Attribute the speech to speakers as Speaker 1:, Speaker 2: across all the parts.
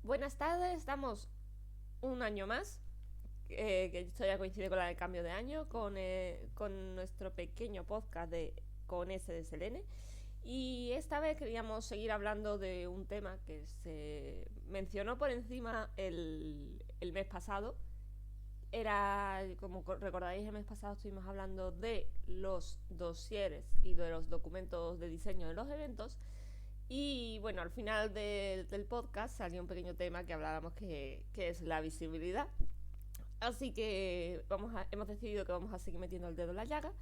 Speaker 1: Buenas tardes, estamos un año más, que esto ya coincide con el cambio de año, con nuestro pequeño podcast con S de Selene. Y esta vez queríamos seguir hablando de un tema que se mencionó por encima el mes pasado. Era, como recordáis, el mes pasado estuvimos hablando de los dosieres y de los documentos de diseño de los eventos. Y bueno, al final del podcast salió un pequeño tema que hablábamos que es la visibilidad. Así que hemos decidido que vamos a seguir metiendo el dedo en la llaga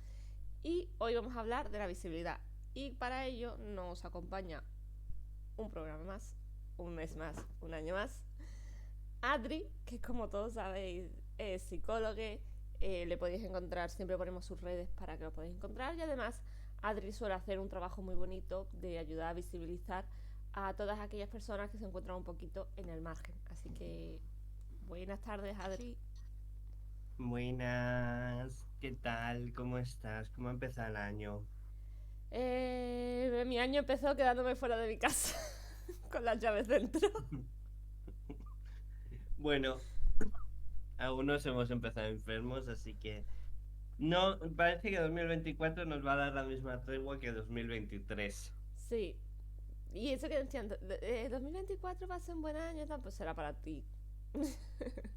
Speaker 1: y hoy vamos a hablar de la visibilidad. Y para ello nos acompaña un programa más, un mes más, un año más. Adri, que como todos sabéis es psicóloga, le podéis encontrar, siempre ponemos sus redes para que lo podáis encontrar y además Adri suele hacer un trabajo muy bonito de ayudar a visibilizar a todas aquellas personas que se encuentran un poquito en el margen. Así que buenas tardes, Adri.
Speaker 2: Buenas, ¿qué tal? ¿Cómo estás? ¿Cómo empieza el año?
Speaker 1: Mi año empezó quedándome fuera de mi casa con las llaves dentro.
Speaker 2: Bueno, aún nos hemos empezado enfermos, así que no, parece que 2024 nos va a dar la misma tregua que 2023.
Speaker 1: Sí, y eso que decían, 2024 va a ser un buen año, pues será para ti.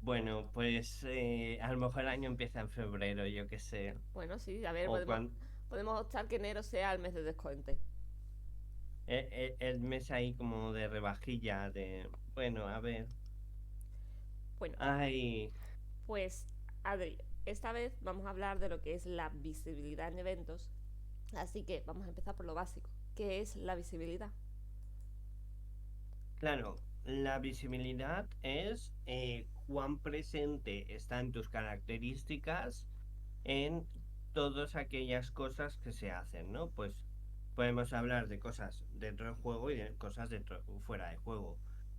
Speaker 2: Bueno, pues a lo mejor el año empieza en febrero, yo qué sé.
Speaker 1: Bueno, sí, a ver,
Speaker 2: O
Speaker 1: podemos optar que enero sea el mes de descuento.
Speaker 2: el mes ahí como de rebajilla, bueno, a ver.
Speaker 1: Bueno,
Speaker 2: Ay,
Speaker 1: pues Adri, esta vez vamos a hablar de lo que es la visibilidad en eventos. Así que vamos a empezar por lo básico. ¿Qué es la visibilidad?
Speaker 2: claro, la visibilidad es cuán presente están tus características en todas aquellas cosas que se hacen, ¿no? Pues podemos hablar de cosas dentro del juego y de cosas fuera de juego.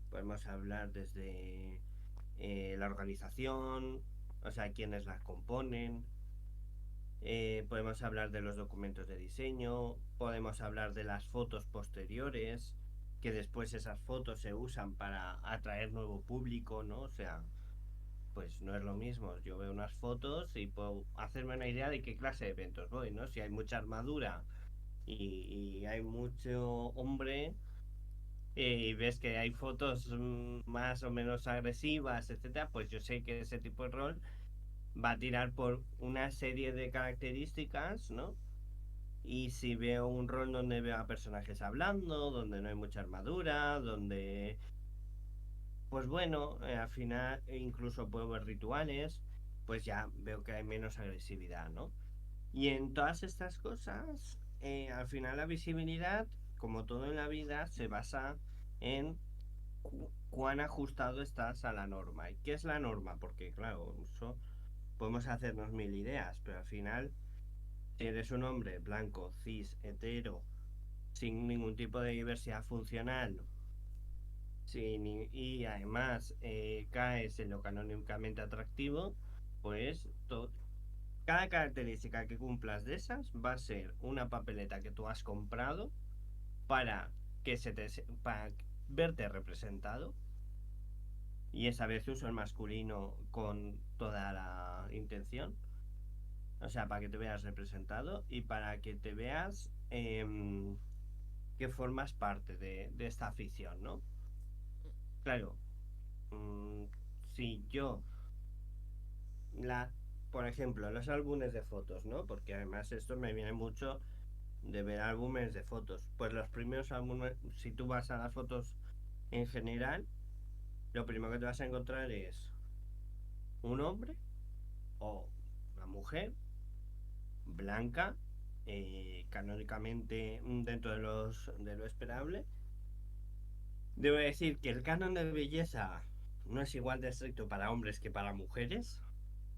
Speaker 2: Podemos hablar desde la organización, o sea, quienes las componen. Podemos hablar de los documentos de diseño, podemos hablar de las fotos posteriores, que después esas fotos se usan para atraer nuevo público, ¿no? O sea, pues no es lo mismo. Yo veo unas fotos y puedo hacerme una idea de qué clase de eventos voy, ¿no? Si hay mucha armadura y hay mucho hombre, y ves que hay fotos más o menos agresivas, etcétera, pues yo sé que ese tipo de rol va a tirar por una serie de características, ¿no? Y si veo un rol donde veo a personajes hablando, donde no hay mucha armadura, donde pues bueno, al final incluso puedo ver rituales, pues ya veo que hay menos agresividad, ¿no? Y en todas estas cosas, al final la visibilidad, como todo en la vida, se basa en cuán ajustado estás a la norma. ¿Y qué es la norma? Porque claro, eso podemos hacernos mil ideas, pero al final, si eres un hombre blanco, cis, hetero, sin ningún tipo de diversidad funcional, y además caes en lo canónicamente atractivo, pues cada característica que cumplas de esas va a ser una papeleta que tú has comprado para para verte representado. Y esa vez uso el masculino con toda la intención. O sea, para que te veas representado y para que te veas que formas parte de esta afición, ¿no? Claro, mm, si yo la, por ejemplo, los álbumes de fotos, ¿no? Porque además esto me viene mucho de ver álbumes de fotos. Pues los primeros álbumes, si tú vas a las fotos en general, lo primero que te vas a encontrar es un hombre o una mujer blanca, canónicamente dentro de lo esperable. Debo decir que el canon de belleza no es igual de estricto para hombres que para mujeres.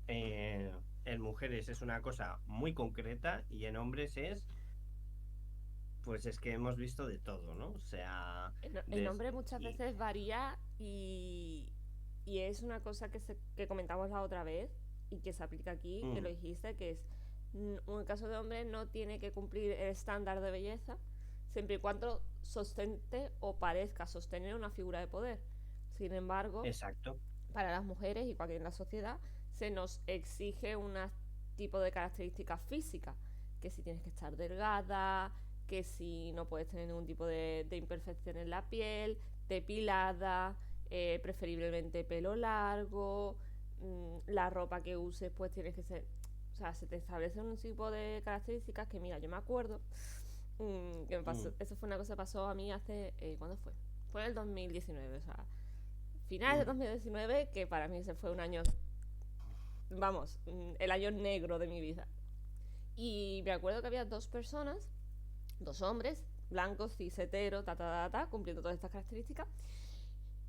Speaker 2: eh, en mujeres es una cosa muy concreta y en hombres pues es que hemos visto de todo, ¿no? O sea,
Speaker 1: El
Speaker 2: des-
Speaker 1: nombre muchas
Speaker 2: y,
Speaker 1: veces varía y es una cosa que comentamos la otra vez y que se aplica aquí, que lo
Speaker 2: mm,
Speaker 1: dijiste, que es un caso de hombre no tiene que cumplir el estándar de belleza siempre y cuando sostente o parezca sostener una figura de poder. Sin embargo,
Speaker 2: Exacto.
Speaker 1: para las mujeres, igual que en la sociedad, se nos exige un tipo de características físicas, que si tienes que estar delgada, que si no puedes tener ningún tipo de imperfección en la piel, depilada, preferiblemente pelo largo, la ropa que uses pues tienes que ser... O sea, se te establecen un tipo de características que, mira, yo me acuerdo que me pasó, eso fue una cosa que pasó a mí hace... ¿cuándo fue? Fue en el 2019, o sea, finales de 2019, que para mí ese fue un año, vamos, el año negro de mi vida. Y me acuerdo que había dos personas, dos hombres, blancos, cis, hetero, cumpliendo todas estas características.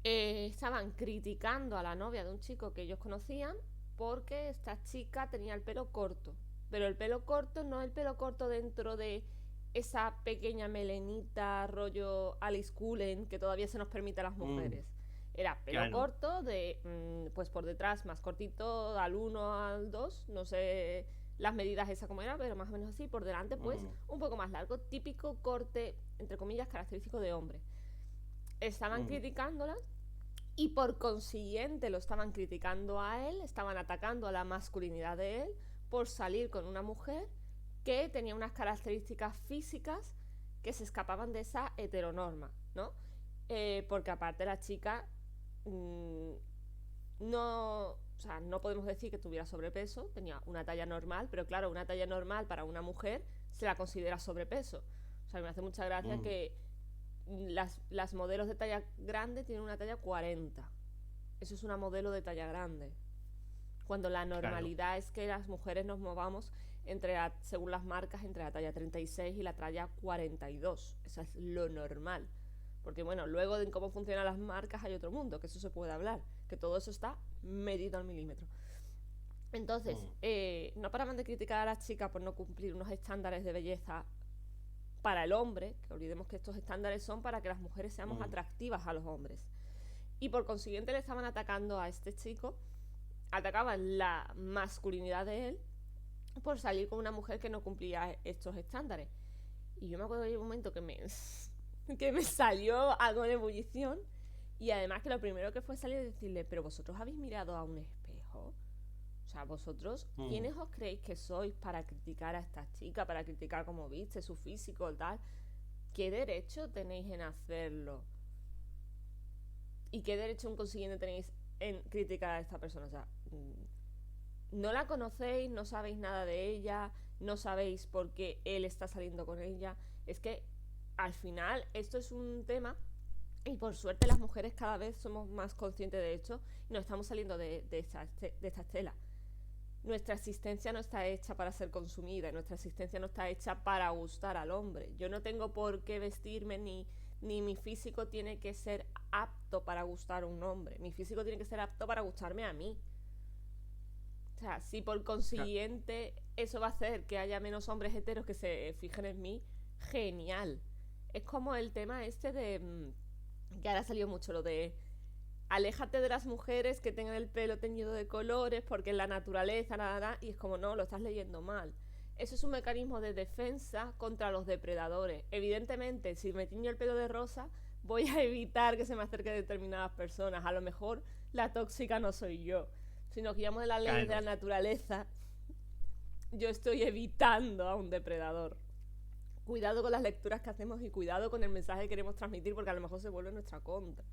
Speaker 1: Estaban criticando a la novia de un chico que ellos conocían porque esta chica tenía el pelo corto. Pero el pelo corto no el pelo corto dentro de esa pequeña melenita rollo Alice Cullen que todavía se nos permite a las mujeres. Era pelo
Speaker 2: Claro.
Speaker 1: corto de, pues por detrás más cortito, al 1 al 2, no sé las medidas esas como era, pero más o menos así. Por delante pues un poco más largo, típico corte, entre comillas, característico de hombre. Estaban criticándola y por consiguiente lo estaban criticando a él, estaban atacando a la masculinidad de él por salir con una mujer que tenía unas características físicas que se escapaban de esa heteronorma, ¿no? Porque aparte la chica no, o sea, no podemos decir que tuviera sobrepeso, tenía una talla normal, pero claro, una talla normal para una mujer se la considera sobrepeso. O sea, me hace mucha gracia que las modelos de talla grande tienen una talla 40. Eso es una modelo de talla grande. Cuando la normalidad es que las mujeres nos movamos según las marcas, entre la talla 36 y la talla 42. Eso es lo normal. Porque bueno, luego de cómo funcionan las marcas hay otro mundo, que eso se puede hablar, que todo eso está medido al milímetro. Entonces, no paraban de criticar a las chicas por no cumplir unos estándares de belleza para el hombre, que olvidemos que estos estándares son para que las mujeres seamos atractivas a los hombres. Y por consiguiente le estaban atacando a este chico, atacaban la masculinidad de él por salir con una mujer que no cumplía estos estándares. Y yo me acuerdo de un momento que me salió algo de ebullición, y además que lo primero que fue salir y decirle, pero vosotros habéis mirado a un espejo. O sea, vosotros, ¿quiénes os creéis que sois para criticar a esta chica, para criticar cómo viste, su físico, tal? ¿Qué derecho tenéis en hacerlo? ¿Y qué derecho en consiguiente tenéis en criticar a esta persona? O sea, no la conocéis, no sabéis nada de ella, no sabéis por qué él está saliendo con ella. Es que al final esto es un tema, y por suerte las mujeres cada vez somos más conscientes de esto y nos estamos saliendo de esta estela. Nuestra existencia no está hecha para ser consumida, nuestra existencia no está hecha para gustar al hombre. Yo no tengo por qué vestirme ni mi físico tiene que ser apto para gustar a un hombre. Mi físico tiene que ser apto para gustarme a mí. O sea, si por consiguiente eso va a hacer que haya menos hombres heteros que se fijen en mí, genial. Es como el tema este de... que ahora salió mucho lo de... aléjate de las mujeres que tengan el pelo teñido de colores porque en la naturaleza, nada, y es como, no, lo estás leyendo mal. Eso es un mecanismo de defensa contra los depredadores. Evidentemente, si me tiño el pelo de rosa, voy a evitar que se me acerque determinadas personas. A lo mejor la tóxica no soy yo. Si nos guiamos de la ley de la naturaleza, yo estoy evitando a un depredador. Cuidado con las lecturas que hacemos y cuidado con el mensaje que queremos transmitir, porque a lo mejor se vuelve nuestra contra.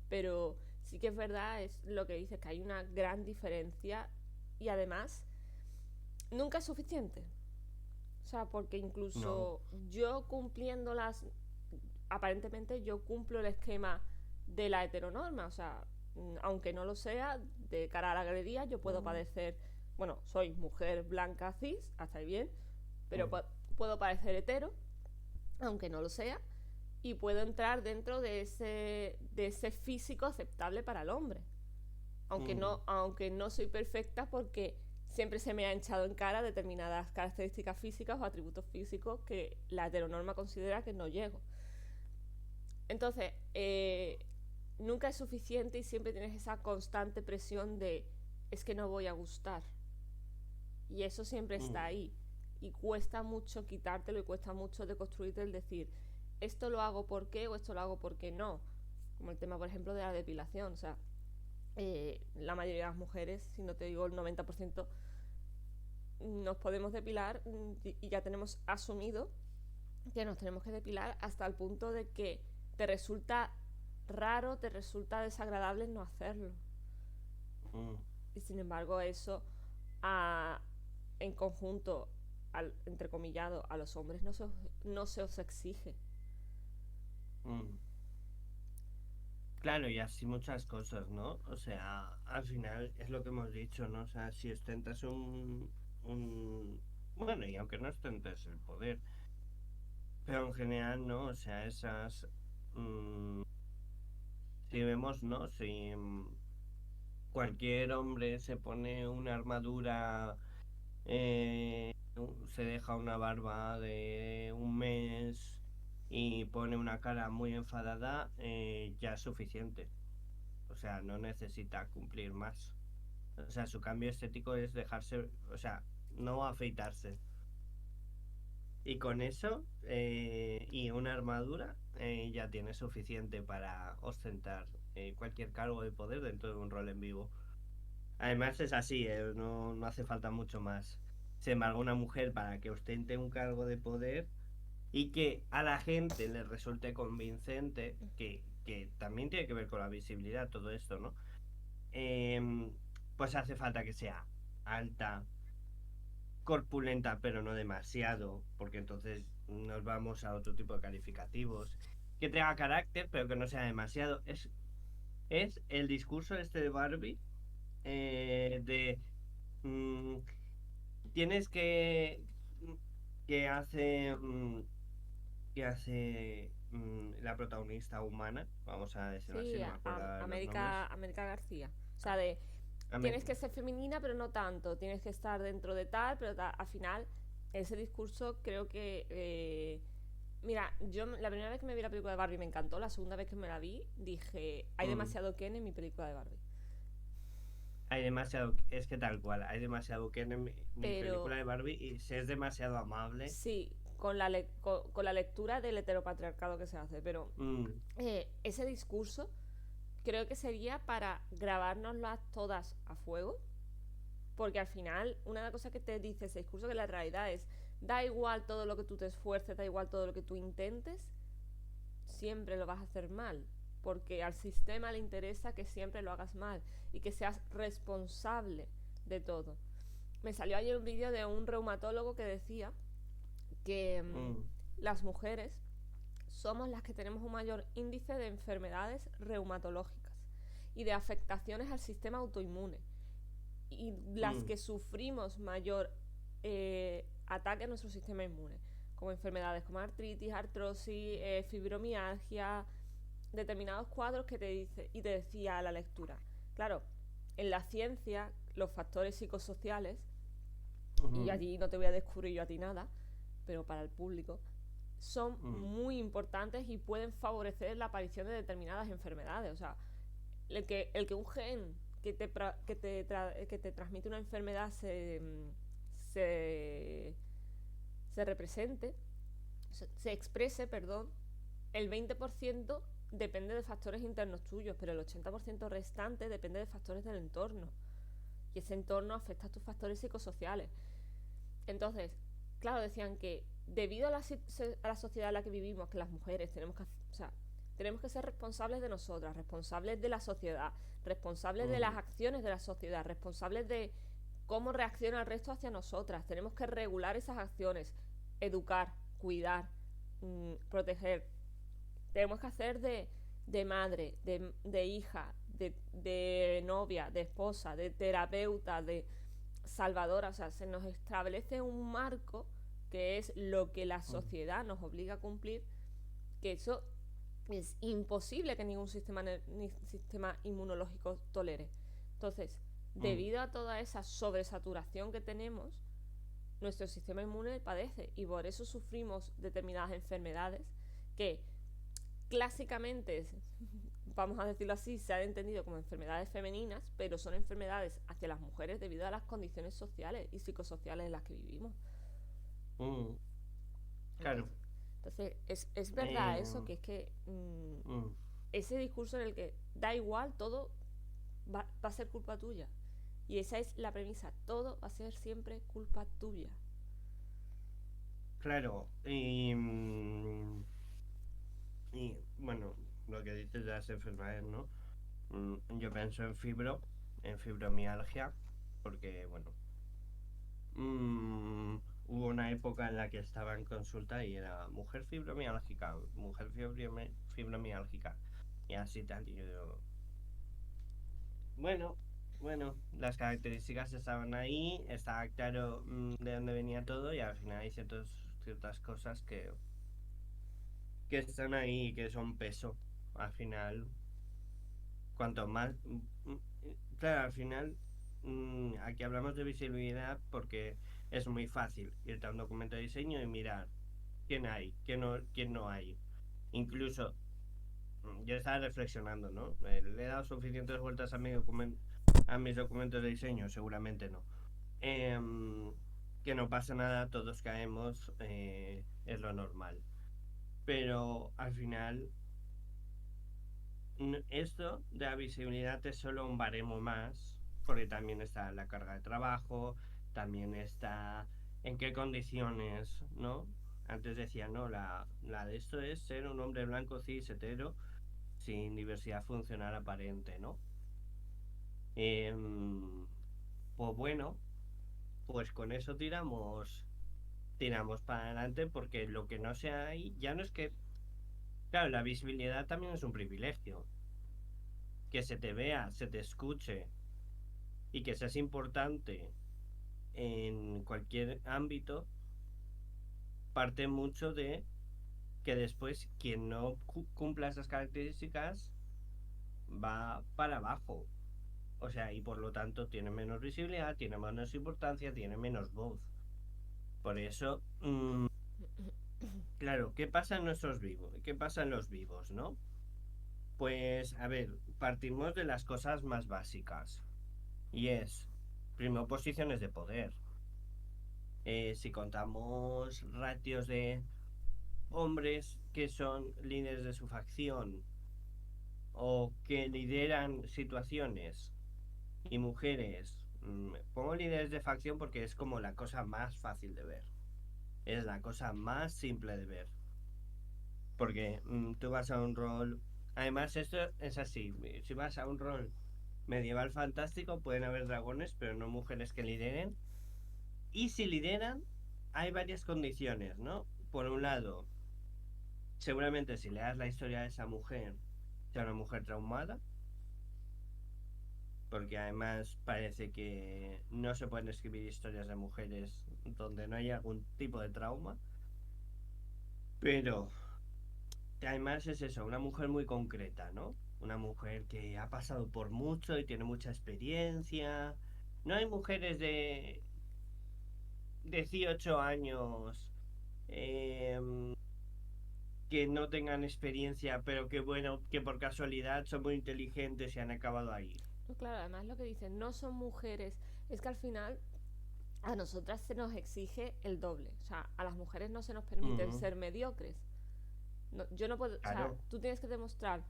Speaker 1: Pero sí que es verdad, es lo que dices, que hay una gran diferencia, y además nunca es suficiente. O sea, porque incluso yo cumpliendo aparentemente yo cumplo el esquema de la heteronorma. O sea, aunque no lo sea, de cara a la galería yo puedo padecer, bueno, soy mujer blanca cis, hasta ahí bien, pero puedo parecer hetero, aunque no lo sea, y puedo entrar dentro de ese físico aceptable para el hombre. Aunque no soy perfecta, porque siempre se me ha echado en cara determinadas características físicas o atributos físicos que la heteronorma considera que no llego. Entonces, nunca es suficiente y siempre tienes esa constante presión de es que no voy a gustar. Y eso siempre está ahí. Y cuesta mucho quitártelo y cuesta mucho deconstruirte el decir esto lo hago por qué o esto lo hago porque no. como el tema, por ejemplo, de la depilación. O sea, la mayoría de las mujeres, si no te digo el 90%, nos podemos depilar y ya tenemos asumido que nos tenemos que depilar hasta el punto de que te resulta raro, te resulta desagradable no hacerlo. Y sin embargo eso en conjunto, entrecomillado, a los hombres no se os exige.
Speaker 2: Claro, y así muchas cosas, ¿no? O sea, al final es lo que hemos dicho, ¿no? O sea, si ostentas bueno, y aunque no ostentes el poder, pero en general, ¿no? O sea, si vemos, ¿no? Si cualquier hombre se pone una armadura, se deja una barba de un mes y pone una cara muy enfadada, ya es suficiente. O sea, no necesita cumplir más. O sea, su cambio estético es dejarse, o sea, no afeitarse. Y con eso y una armadura ya tiene suficiente para ostentar cualquier cargo de poder dentro de un rol en vivo. Además es así, no hace falta mucho más. Sin embargo, una mujer para que ostente un cargo de poder y que a la gente le resulte convincente, que también tiene que ver con la visibilidad, todo esto, ¿no? Pues hace falta que sea alta, corpulenta, pero no demasiado, porque entonces nos vamos a otro tipo de calificativos. Que tenga carácter, pero que no sea demasiado. Es el discurso este de Barbie, de mm, tienes que hace la protagonista humana, vamos a decirlo así,
Speaker 1: Sí,
Speaker 2: no me acuerdo de los nombres.
Speaker 1: América García. O sea, de
Speaker 2: Ame-
Speaker 1: tienes que ser femenina, pero no tanto. Tienes que estar dentro de tal, pero al final, ese discurso creo que. Mira, yo la primera vez que me vi la película de Barbie me encantó. La segunda vez que me la vi, dije: hay
Speaker 2: mm,
Speaker 1: demasiado Ken en mi película de Barbie.
Speaker 2: Hay demasiado, es que tal cual, hay demasiado que en mi película
Speaker 1: Pero
Speaker 2: de Barbie y si es demasiado amable.
Speaker 1: sí, con la lectura del heteropatriarcado que se hace. Pero
Speaker 2: mm,
Speaker 1: ese discurso creo que sería para grabárnoslas todas a fuego. Porque al final, una de las cosas que te dice ese discurso, que la realidad es: da igual todo lo que tú te esfuerces, da igual todo lo que tú intentes, siempre lo vas a hacer mal. Porque al sistema le interesa que siempre lo hagas mal y que seas responsable de todo. Me salió ayer un vídeo de un reumatólogo que decía que
Speaker 2: mm,
Speaker 1: las mujeres somos las que tenemos un mayor índice de enfermedades reumatológicas y de afectaciones al sistema autoinmune, y las
Speaker 2: mm,
Speaker 1: que sufrimos mayor ataque a nuestro sistema inmune, como enfermedades como artritis, artrosis, fibromialgia, determinados cuadros que te dice, y te decía la lectura. Claro, en la ciencia, los factores psicosociales, y
Speaker 2: mm,
Speaker 1: allí no te voy a descubrir yo a ti nada, pero para el público, son
Speaker 2: mm,
Speaker 1: muy importantes y pueden favorecer la aparición de determinadas enfermedades. O sea, el que un gen que te transmite una enfermedad se, se represente, se exprese, perdón, el 20% depende de factores internos tuyos, pero el 80% restante depende de factores del entorno. Y ese entorno afecta a tus factores psicosociales. Entonces, claro, decían que debido a la sociedad en la que vivimos, que las mujeres tenemos que ser responsables de nosotras, responsables de la sociedad, responsables de las
Speaker 2: mm,
Speaker 1: acciones de la sociedad, responsables de cómo reacciona el resto hacia nosotras. Tenemos que regular esas acciones, educar, cuidar, proteger. Tenemos que hacer de madre, de hija, de novia, de esposa, de terapeuta, de salvadora. O sea, se nos establece un marco que es lo que la
Speaker 2: mm,
Speaker 1: sociedad nos obliga a cumplir, que eso es imposible que ningún ni sistema inmunológico tolere. Entonces,
Speaker 2: mm,
Speaker 1: debido a toda esa sobresaturación que tenemos, nuestro sistema inmune padece y por eso sufrimos determinadas enfermedades que clásicamente, vamos a decirlo así, se han entendido como enfermedades femeninas, pero son enfermedades hacia las mujeres debido a las condiciones sociales y psicosociales en las que vivimos.
Speaker 2: mm. Claro.
Speaker 1: Entonces es verdad
Speaker 2: eh,
Speaker 1: eso, que es que
Speaker 2: mm.
Speaker 1: ese discurso en el que da igual, todo va a ser culpa tuya. Y esa es la premisa, todo va a ser siempre culpa tuya.
Speaker 2: Claro, y bueno, lo que dices de las enfermedades, ¿no? Yo pienso en fibromialgia, porque, bueno, hubo una época en la que estaba en consulta y era mujer fibromialgica, y así tal, y yo, bueno, bueno, las características estaban ahí, estaba claro de dónde venía todo, y al final hay ciertas cosas que están ahí y que son peso. Al final, cuanto más... claro, al final, aquí hablamos de visibilidad porque es muy fácil irte a un documento de diseño y mirar quién hay, quién no hay. Incluso, yo estaba reflexionando, ¿no? ¿Le he dado suficientes vueltas a, a mis documentos de diseño? Seguramente no. Em, que no pasa nada, todos caemos, es lo normal. Pero al final esto de la visibilidad es solo un baremo más, porque también está la carga de trabajo, también está en qué condiciones, ¿no? Antes decía, no, la de esto es ser un hombre blanco cis hetero sin diversidad funcional aparente, ¿no? Pues bueno, pues con eso tiramos para adelante porque lo que no se hay, ya no es que, claro, la visibilidad también es un privilegio. Que se te vea, se te escuche y que seas importante en cualquier ámbito, parte mucho de que después quien no cumpla esas características va para abajo. O sea, y por lo tanto tiene menos visibilidad, tiene menos importancia, tiene menos voz. Por eso, claro, ¿qué pasa en nuestros vivos? ¿Qué pasa en los vivos, no? Pues, a ver, partimos de las cosas más básicas. Y es, primero, posiciones de poder. Si contamos ratios de hombres que son líderes de su facción o que lideran situaciones y mujeres, pongo líderes de facción porque es como la cosa más fácil de ver, es la cosa más simple de ver, porque tú vas a un rol, además esto es así, si vas a un rol medieval fantástico pueden haber dragones pero no mujeres que lideren, y si lideran hay varias condiciones, ¿no? Por un lado, seguramente si leas la historia de esa mujer, sea una mujer traumada, porque además parece que no se pueden escribir historias de mujeres donde no haya algún tipo de trauma, pero además es eso, una mujer muy concreta, ¿no? Una mujer que ha pasado por mucho y tiene mucha experiencia. No hay mujeres de 18 años eh, que no tengan experiencia, pero que bueno, que por casualidad son muy inteligentes y han acabado ahí.
Speaker 1: No, claro, además lo que dicen, no son mujeres, es que al final a nosotras se nos exige el doble. O sea, a las mujeres no se nos permite
Speaker 2: Mm,
Speaker 1: ser mediocres. No, yo no puedo, o sea,
Speaker 2: claro.
Speaker 1: tú tienes que demostrar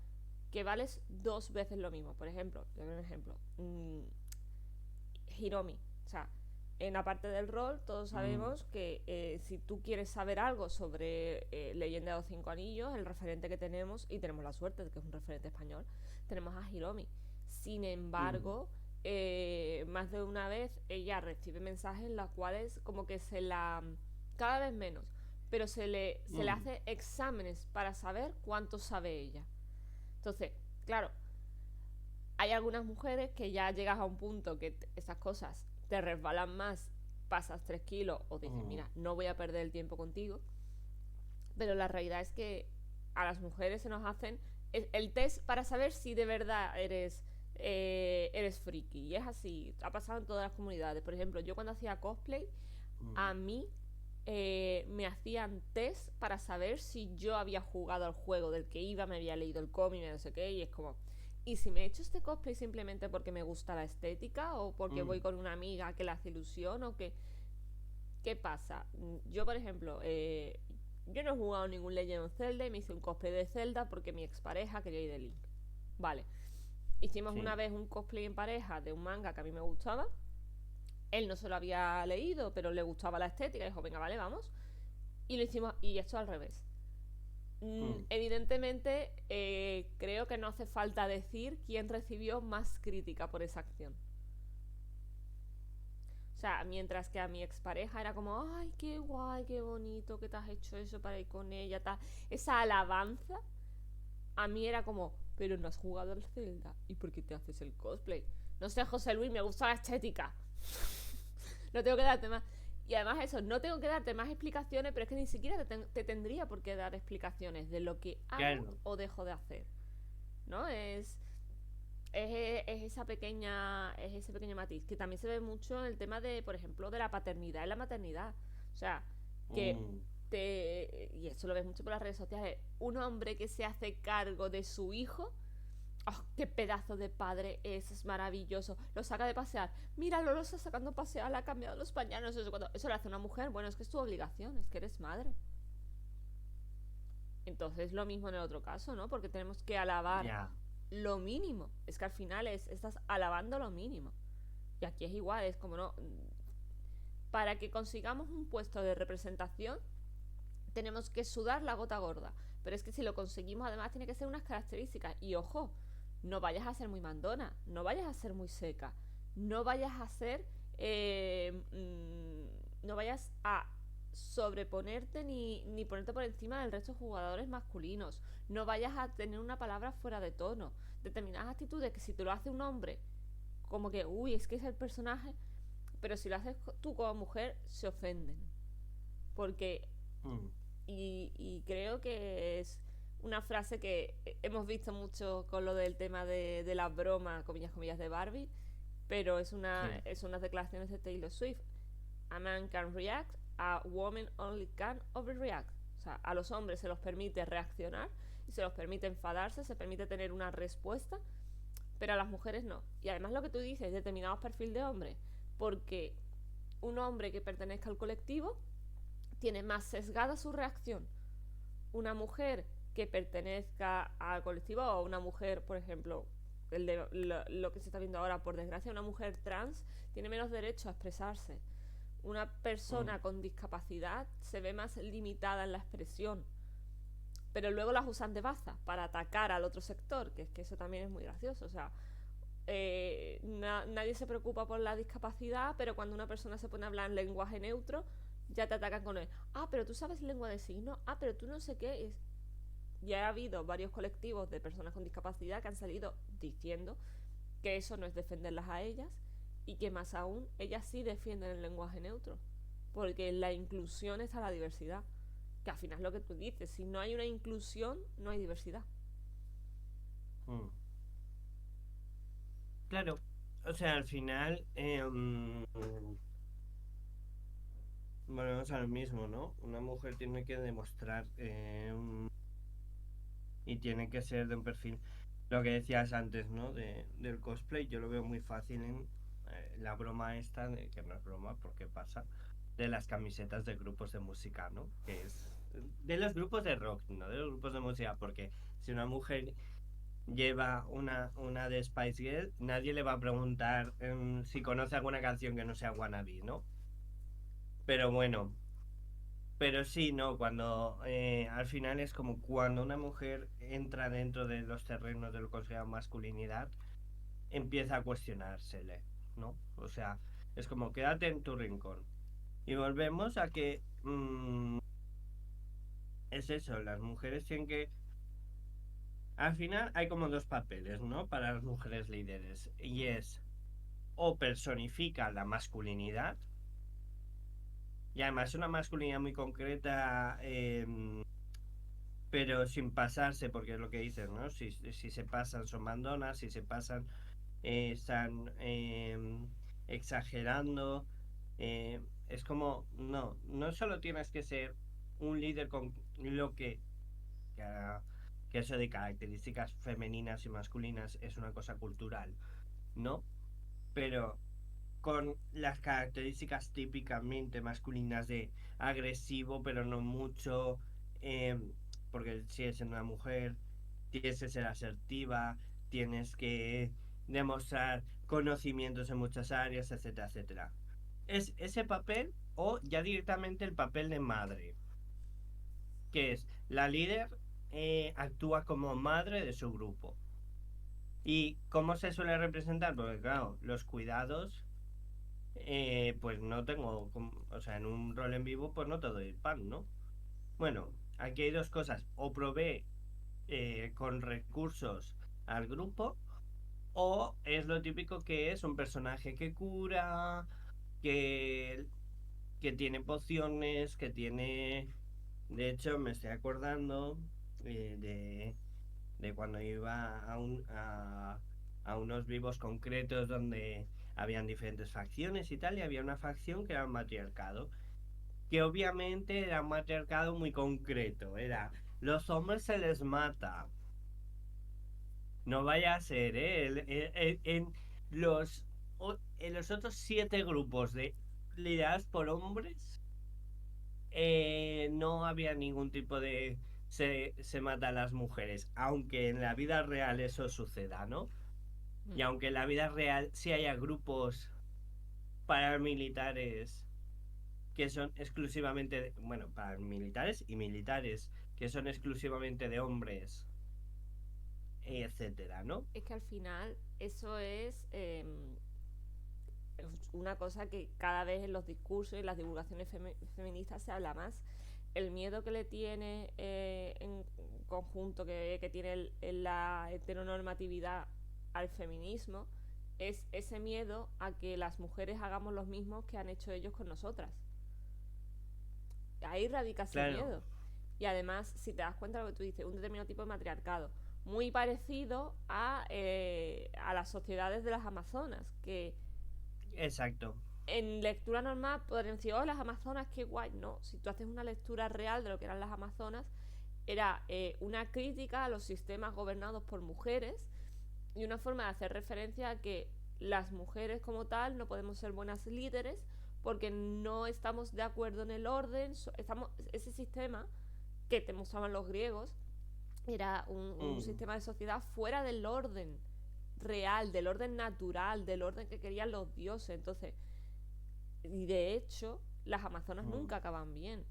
Speaker 1: que vales dos veces lo mismo. Por ejemplo, te doy un ejemplo. Hiromi. O sea, en la parte del rol, todos
Speaker 2: Mm,
Speaker 1: sabemos que si tú quieres saber algo sobre Leyenda de los Cinco Anillos, el referente que tenemos, y tenemos la suerte de que es un referente español, tenemos a Hiromi. Sin
Speaker 2: mm,
Speaker 1: embargo, más de una vez ella recibe mensajes en los cuales como que se la... cada vez menos, pero se le
Speaker 2: mm,
Speaker 1: hace exámenes para saber cuánto sabe ella. Entonces, claro, hay algunas mujeres que ya llegas a un punto que esas cosas te resbalan más, pasas 3 kilos o dices,
Speaker 2: mm,
Speaker 1: mira, no voy a perder el tiempo contigo. Pero la realidad es que a las mujeres se nos hacen el test para saber si de verdad eres friki. Y es así, ha pasado en todas las comunidades. Por ejemplo, yo cuando hacía cosplay,
Speaker 2: mm,
Speaker 1: a mí me hacían test para saber si yo había jugado al juego del que iba, me había leído el cómic, no sé qué, y es como... Y si me he hecho este cosplay simplemente porque me gusta la estética o porque voy
Speaker 2: mm,
Speaker 1: con una amiga que le hace ilusión o que... ¿Qué pasa? Yo, por ejemplo, yo no he jugado ningún Legend of Zelda y me hice un cosplay de Zelda porque mi expareja quería ir de Link. Vale. Hicimos una
Speaker 2: Sí.
Speaker 1: vez un cosplay en pareja de un manga que a mí me gustaba. Él no se lo había leído, pero le gustaba la estética y dijo, venga, vale, vamos. Y lo hicimos, y esto al revés.
Speaker 2: Mm.
Speaker 1: Evidentemente, creo que no hace falta decir quién recibió más crítica por esa acción. O sea, mientras que a mi expareja era como, ay, qué guay, qué bonito que te has hecho eso para ir con ella, tal. Esa alabanza, a mí era como, pero no has jugado al Zelda. ¿Y por qué te haces el cosplay? No sé, José Luis, me gusta la estética. No tengo que darte más. Y además eso, no tengo que darte más explicaciones, pero es que ni siquiera te tendría por qué dar explicaciones de lo que hago
Speaker 2: Claro.
Speaker 1: o dejo de hacer. ¿No? Es esa pequeña, es ese pequeño matiz que también se ve mucho en el tema de, por ejemplo, de la paternidad y la maternidad. O sea, que
Speaker 2: Mm.
Speaker 1: y eso lo ves mucho por las redes sociales, un hombre que se hace cargo de su hijo. ¡Oh, qué pedazo de padre es maravilloso! Lo saca de pasear. Míralo, lo está sacando a pasear, le ha cambiado los pañales. Eso lo hace una mujer. Bueno, es que es tu obligación, es que eres madre. Entonces, lo mismo en el otro caso, ¿no? Porque tenemos que alabar
Speaker 2: Ya.
Speaker 1: lo mínimo. Es que al final estás alabando lo mínimo. Y aquí es igual, es como no. Para que consigamos un puesto de representación, tenemos que sudar la gota gorda. Pero es que si lo conseguimos, además, tiene que ser unas características. Y ojo, no vayas a ser muy mandona, no vayas a ser muy seca, no vayas a ser. No vayas a sobreponerte ni ponerte por encima del resto de jugadores masculinos. No vayas a tener una palabra fuera de tono. Determinadas actitudes que si te lo hace un hombre, como que, uy, es que es el personaje, pero si lo haces tú como mujer, se ofenden. Porque
Speaker 2: Mm.
Speaker 1: y creo que es una frase que hemos visto mucho con lo del tema de la broma, comillas, comillas, de Barbie, pero
Speaker 2: Sí.
Speaker 1: es unas declaraciones de Taylor Swift. A man can react, a woman only can overreact. O sea, a los hombres se los permite reaccionar y se los permite enfadarse, se permite tener una respuesta, pero a las mujeres no. Y además lo que tú dices, determinados perfiles de hombre, porque un hombre que pertenezca al colectivo tiene más sesgada su reacción. Una mujer que pertenezca al colectivo o una mujer, por ejemplo, lo que se está viendo ahora, por desgracia, una mujer trans tiene menos derecho a expresarse. Una
Speaker 2: Mm.
Speaker 1: persona con discapacidad se ve más limitada en la expresión. Pero luego las usan de baza para atacar al otro sector, que es que eso también es muy gracioso. O sea, nadie se preocupa por la discapacidad, pero cuando una persona se pone a hablar en lenguaje neutro, ya te atacan con él. Ah, pero tú sabes lengua de signos. Ah, pero tú no sé qué. Ya ha habido varios colectivos de personas con discapacidad que han salido diciendo que eso no es defenderlas a ellas y que más aún ellas sí defienden el lenguaje neutro. Porque en la inclusión está la diversidad. Que al final es lo que tú dices, si no hay una inclusión, no hay diversidad.
Speaker 2: Mm. Claro. O sea, al final, volvemos a lo mismo, ¿no? Una mujer tiene que demostrar y tiene que ser de un perfil. Lo que decías antes, ¿no? Del cosplay, yo lo veo muy fácil en la broma esta, que no es broma porque pasa, de las camisetas de grupos de música, ¿no? Que es de los grupos de rock, no de los grupos de música, porque si una mujer lleva una de Spice Girl, nadie le va a preguntar si conoce alguna canción que no sea Wannabe, ¿no? Pero bueno, pero sí, no, cuando al final es como cuando una mujer entra dentro de los terrenos de lo que considera masculinidad, empieza a cuestionársele, ¿no? O sea, es como quédate en tu rincón. Y volvemos a que es eso, las mujeres tienen que... Al final hay como dos papeles, ¿no? Para las mujeres líderes. Y es o personifica la masculinidad, y además una masculinidad muy concreta, pero sin pasarse, porque es lo que dicen, ¿no? Si se pasan son mandonas, si se pasan están exagerando. Es como, no, no solo tienes que ser un líder con lo que, que eso de características femeninas y masculinas es una cosa cultural, ¿no? Pero con las características típicamente masculinas de agresivo, pero no mucho, porque si eres una mujer, tienes que ser asertiva, tienes que demostrar conocimientos en muchas áreas, etcétera, etcétera. Es ese papel o ya directamente el papel de madre, que es la líder, actúa como madre de su grupo. ¿Y cómo se suele representar? Porque claro, los cuidados, pues no tengo, o sea, en un rol en vivo, pues no te doy el pan, ¿no? Bueno, aquí hay dos cosas, o provee con recursos al grupo, o es lo típico que es un personaje que cura, que, que tiene pociones, que tiene... De hecho, me estoy acordando de cuando iba a unos vivos concretos donde habían diferentes facciones y tal, y había una facción que era un matriarcado, que obviamente era un matriarcado muy concreto, era los hombres se les mata, no vaya a ser, ¿eh? Los, en los otros 7 grupos de liderados por hombres, no había ningún tipo de se mata a las mujeres, aunque en la vida real eso suceda, ¿no? Y aunque en la vida real sí haya grupos paramilitares que son exclusivamente, bueno, paramilitares y militares que son exclusivamente de hombres, etcétera, ¿no?
Speaker 1: Es que al final eso es una cosa que cada vez en los discursos y las divulgaciones feministas se habla más. El miedo que le tiene en conjunto, que tiene la heteronormatividad al feminismo, es ese miedo a que las mujeres hagamos lo mismo que han hecho ellos con nosotras. Ahí radica ese
Speaker 2: Claro,
Speaker 1: miedo. Y además, si te das cuenta de lo que tú dices, un determinado tipo de matriarcado, muy parecido a las sociedades de las Amazonas, que
Speaker 2: exacto.
Speaker 1: en lectura normal podrían decir, oh, las Amazonas, qué guay. No, si tú haces una lectura real de lo que eran las Amazonas, era una crítica a los sistemas gobernados por mujeres y una forma de hacer referencia a que las mujeres como tal no podemos ser buenas líderes porque no estamos de acuerdo en el orden. Ese sistema que te mostraban los griegos era un
Speaker 2: Mm,
Speaker 1: sistema de sociedad fuera del orden real, del orden natural, del orden que querían los dioses. Entonces, y de hecho, las Amazonas
Speaker 2: mm.
Speaker 1: nunca acaban bien.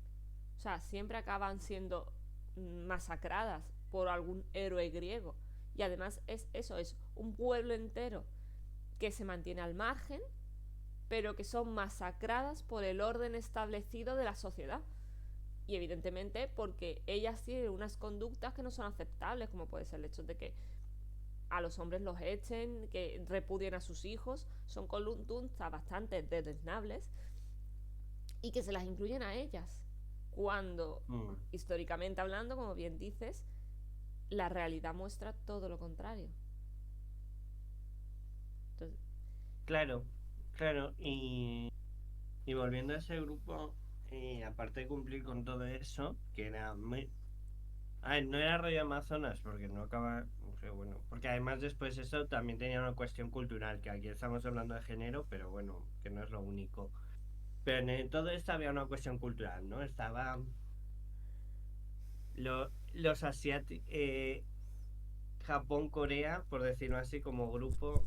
Speaker 1: O sea, siempre acaban siendo masacradas por algún héroe griego. Y además es eso, es un pueblo entero que se mantiene al margen, pero que son masacradas por el orden establecido de la sociedad. Y evidentemente porque ellas tienen unas conductas que no son aceptables, como puede ser el hecho de que a los hombres los echen, que repudien a sus hijos, son conductas bastante desdeñables y que se las incluyen a ellas. Cuando,
Speaker 2: Mm.
Speaker 1: históricamente hablando, como bien dices, la realidad muestra todo lo contrario. Entonces,
Speaker 2: Claro, claro. Y volviendo a ese grupo, aparte de cumplir con todo eso, que era muy... A ver, no era rollo Amazonas, porque no acaba... O sea, bueno, porque además después eso también tenía una cuestión cultural, que aquí estamos hablando de género, pero bueno, que no es lo único. Pero en todo esto había una cuestión cultural, ¿no? Estaba los asiáticos, Japón, Corea, por decirlo así, como grupo,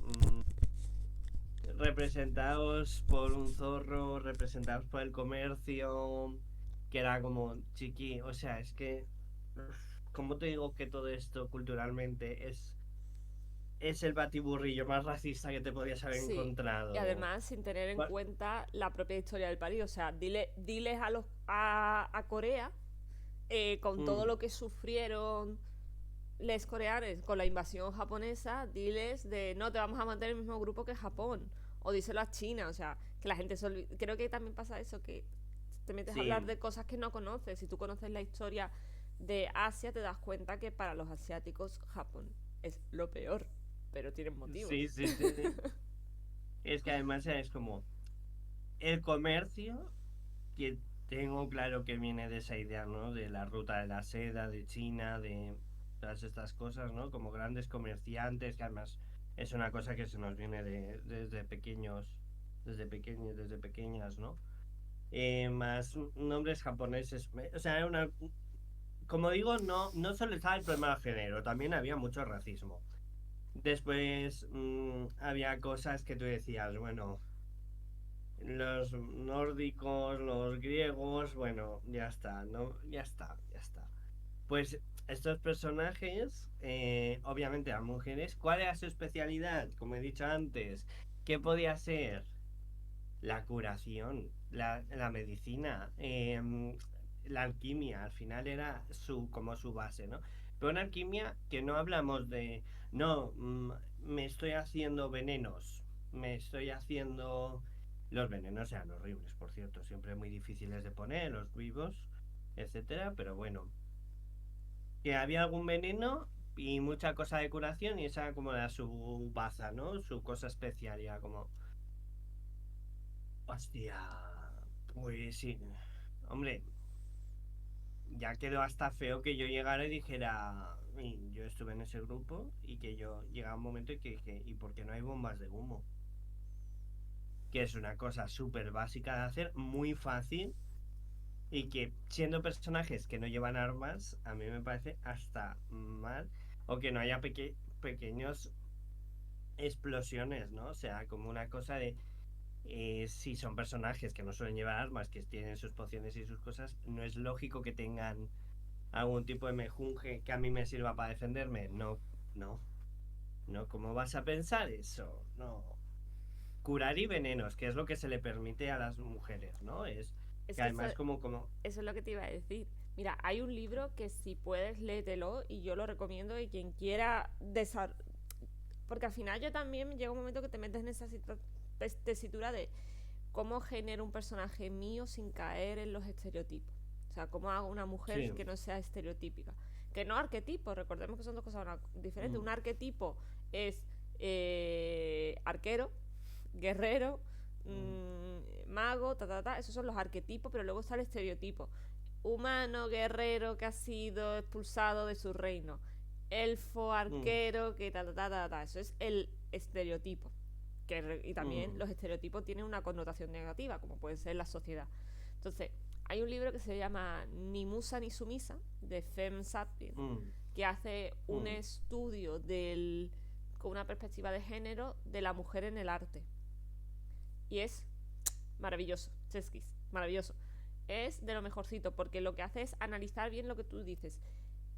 Speaker 2: representados por un zorro, representados por el comercio, que era como chiqui, o sea, es que, ¿cómo te digo que todo esto culturalmente es el batiburrillo más racista que te podías haber
Speaker 1: sí, y
Speaker 2: encontrado?
Speaker 1: además sin tener en
Speaker 2: Bueno,
Speaker 1: cuenta la propia historia del país. O sea, diles a Corea con todo
Speaker 2: mm,
Speaker 1: lo que sufrieron les coreanos con la invasión japonesa, diles de no te vamos a mantener en el mismo grupo que Japón. O díselo a China, o sea, que la gente se olvida. Creo que también pasa eso, que te metes a
Speaker 2: sí,
Speaker 1: hablar de cosas que no conoces. Si tú conoces la historia de Asia, te das cuenta que para los asiáticos Japón es lo peor, pero tienen motivos.
Speaker 2: sí, sí, sí. Es que además es como el comercio, que tengo claro que viene de esa idea, ¿no? De la ruta de la seda, de China, de todas estas cosas, ¿no? Como grandes comerciantes, que además es una cosa que se nos viene desde pequeños, desde pequeños, desde pequeñas, ¿no? Más nombres japoneses, o sea, como digo, no solo estaba el problema del género, también había mucho racismo. Después había cosas que tú decías, bueno, los nórdicos, los griegos, bueno, ya está, ¿no? Ya está, ya está. Pues estos personajes, obviamente eran mujeres. ¿Cuál era su especialidad? Como he dicho antes, ¿qué podía ser? La curación, la medicina, la alquimia, al final era como su base, ¿no? Pero una alquimia que no hablamos de, no, me estoy haciendo venenos, me estoy haciendo... Los venenos eran horribles, por cierto, siempre muy difíciles de poner, los vivos, etcétera, pero bueno, que había algún veneno y mucha cosa de curación y esa como era su baza, ¿no? Su cosa especial, ya como... Hostia, pues sí. Hombre, ya quedó hasta feo que yo llegara y dijera, y yo estuve en ese grupo y que yo llegaba un momento y que dije, ¿y por qué no hay bombas de humo? Que es una cosa súper básica de hacer, muy fácil y que siendo personajes que no llevan armas, a mí me parece hasta mal o que no haya pequeños explosiones, ¿no? O sea, como una cosa de si son personajes que no suelen llevar armas, que tienen sus pociones y sus cosas, no es lógico que tengan algún tipo de mejunje que a mí me sirva para defenderme. No, no, no. ¿Cómo vas a pensar eso? No. Curar y venenos, que es lo que se le permite a las mujeres, ¿no? Es
Speaker 1: Es
Speaker 2: que
Speaker 1: que eso,
Speaker 2: además como...
Speaker 1: eso es lo que te iba a decir. Mira, hay un libro que si puedes léetelo y yo lo recomiendo y quien quiera porque al final yo también llega un momento que te metes en esa tesitura de cómo genero un personaje mío sin caer en los estereotipos. O sea, cómo hago una mujer
Speaker 2: Sí.
Speaker 1: que no sea estereotípica. Que no arquetipo, recordemos que son dos cosas diferentes.
Speaker 2: Mm,
Speaker 1: Un arquetipo es arquero, guerrero,
Speaker 2: mm,
Speaker 1: mago, esos son los arquetipos, pero luego está el estereotipo. Humano, guerrero que ha sido expulsado de su reino. Elfo,
Speaker 2: mm,
Speaker 1: arquero, que Eso es el estereotipo. Y también
Speaker 2: mm,
Speaker 1: los estereotipos tienen una connotación negativa, como puede ser la sociedad. Entonces, hay un libro que se llama Ni Musa ni Sumisa, de Femme Sapien,
Speaker 2: mm,
Speaker 1: que hace un
Speaker 2: mm,
Speaker 1: estudio con una perspectiva de género de la mujer en el arte. Y es maravilloso, Cheskis, maravilloso. Es de lo mejorcito, porque lo que hace es analizar bien lo que tú dices.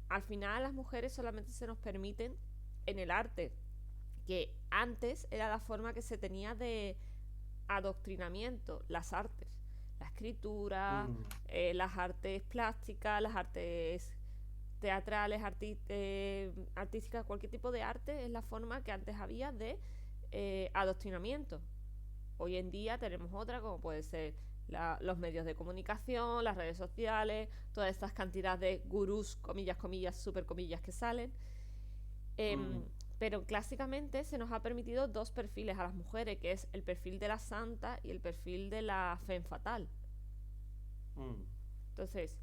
Speaker 1: Al final, las mujeres solamente se nos permiten en el arte, que antes era la forma que se tenía de adoctrinamiento, las artes, la escritura,
Speaker 2: mm,
Speaker 1: las artes plásticas, las artes teatrales, artísticas, cualquier tipo de arte es la forma que antes había de adoctrinamiento. Hoy en día tenemos otra, como puede ser los medios de comunicación, las redes sociales, todas estas cantidades de gurús, comillas, comillas, super comillas que salen.
Speaker 2: mm,
Speaker 1: Pero clásicamente se nos ha permitido dos perfiles a las mujeres, que es el perfil de la santa y el perfil de la femme fatal.
Speaker 2: mm,
Speaker 1: Entonces,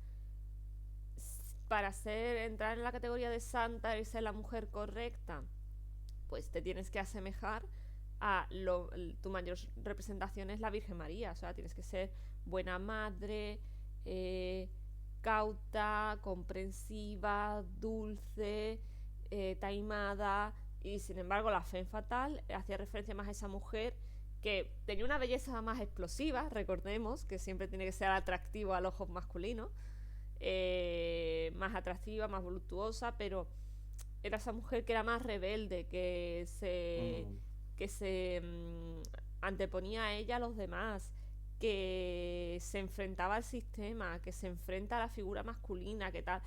Speaker 1: para entrar en la categoría de santa y ser la mujer correcta, pues te tienes que asemejar a tu mayor representación es la Virgen María. O sea, tienes que ser buena madre, cauta, comprensiva, dulce, taimada. Y sin embargo, la femme fatal hacía referencia más a esa mujer que tenía una belleza más explosiva, recordemos que siempre tiene que ser atractivo al ojo masculino, más atractiva, más voluptuosa, pero era esa mujer que era más rebelde,
Speaker 2: mm,
Speaker 1: que se anteponía a ella a los demás, que se enfrentaba al sistema, que se enfrenta a la figura masculina, que tal,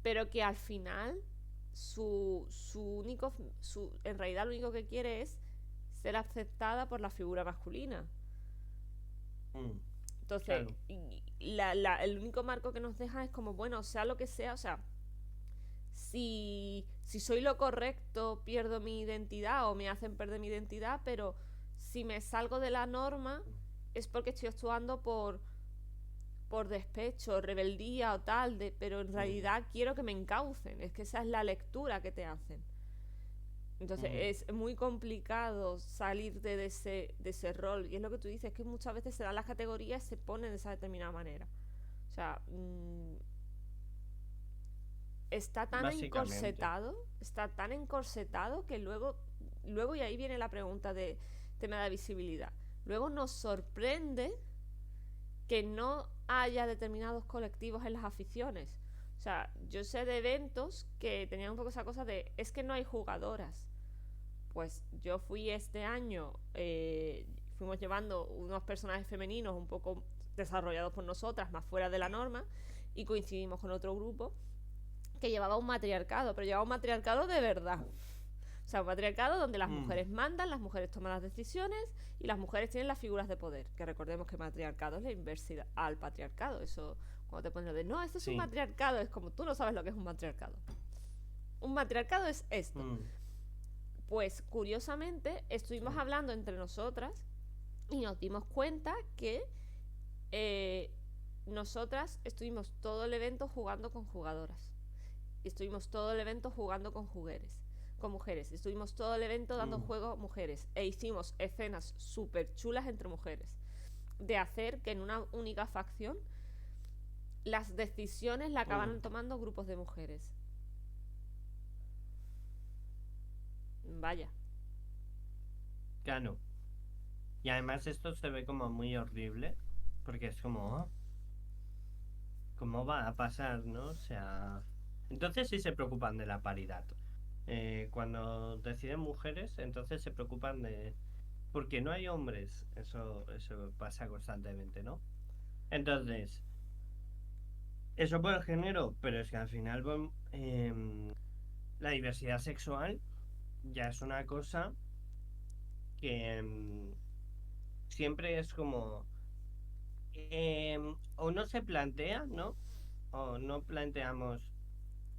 Speaker 1: pero que al final en realidad lo único que quiere es ser aceptada por la figura masculina.
Speaker 2: mm,
Speaker 1: Entonces,
Speaker 2: claro.
Speaker 1: el único marco que nos deja es como, bueno, sea lo que sea, o sea, si soy lo correcto, pierdo mi identidad o me hacen perder mi identidad, pero si me salgo de la norma es porque estoy actuando por despecho, rebeldía o tal, pero en
Speaker 2: Mm,
Speaker 1: realidad quiero que me encaucen, es que esa es la lectura que te hacen. Entonces
Speaker 2: mm,
Speaker 1: es muy complicado salir de ese rol. Y es lo que tú dices, que muchas veces se dan las categorías y se ponen de esa determinada manera. O sea, está tan
Speaker 2: básicamente.
Speaker 1: encorsetado que luego, y ahí viene la pregunta de tema de visibilidad. Luego nos sorprende que no haya determinados colectivos en las aficiones. O sea, yo sé de eventos que tenían un poco esa cosa de, es que no hay jugadoras. Pues yo fui este año, fuimos llevando unos personajes femeninos un poco desarrollados por nosotras, más fuera de la norma, y coincidimos con otro grupo que llevaba un matriarcado, pero llevaba un matriarcado de verdad. O sea, un matriarcado donde las
Speaker 2: Mm,
Speaker 1: mujeres mandan, las mujeres toman las decisiones y las mujeres tienen las figuras de poder. Que recordemos que matriarcado es la inversa al patriarcado. Eso, cuando te ponen lo de, no, esto es un
Speaker 2: sí.
Speaker 1: matriarcado, es como tú no sabes lo que es un matriarcado. Un matriarcado es esto.
Speaker 2: Mm,
Speaker 1: Pues curiosamente estuvimos
Speaker 2: sí.
Speaker 1: hablando entre nosotras y nos dimos cuenta que eh, nosotras estuvimos todo el evento jugando con jugadoras. Estuvimos todo el evento jugando con mujeres. Estuvimos todo el evento dando
Speaker 2: Mm,
Speaker 1: juego a mujeres. E hicimos escenas súper chulas entre mujeres. De hacer que en una única facción las decisiones la
Speaker 2: mm,
Speaker 1: acabaran tomando grupos de mujeres. Vaya.
Speaker 2: claro. Y además esto se ve como muy horrible, porque es como, "Ah, ¿cómo va a pasar, no? O sea, entonces sí se preocupan de la paridad. Cuando deciden mujeres, entonces se preocupan de, porque no hay hombres. Eso pasa constantemente, ¿no? Entonces, eso por el género, pero es que al final la diversidad sexual ya es una cosa que siempre es como, o no se plantea, ¿no? O no planteamos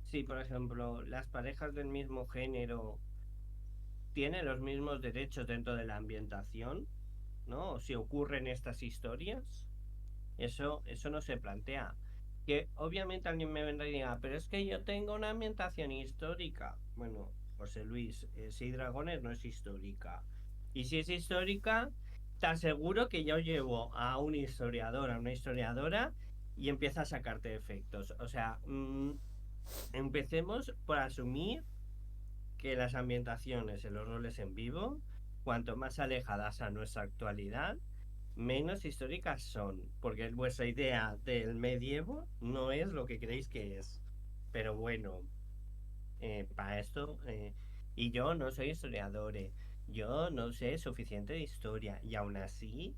Speaker 2: si, por ejemplo, las parejas del mismo género tienen los mismos derechos dentro de la ambientación, ¿no? O si ocurren estas historias, eso no se plantea. Que obviamente alguien me vendrá y diga, pero es que yo tengo una ambientación histórica. Bueno, José Luis, Seis Dragones no es histórica. Y si es histórica, te aseguro que yo llevo a un historiador, a una historiadora, y empieza a sacarte efectos. O sea, empecemos por asumir que las ambientaciones en los roles en vivo, cuanto más alejadas a nuestra actualidad, menos históricas son, porque vuestra idea del medievo no es lo que creéis que es. Pero bueno, para esto, y yo no soy historiador, yo no sé suficiente de historia, y aún así,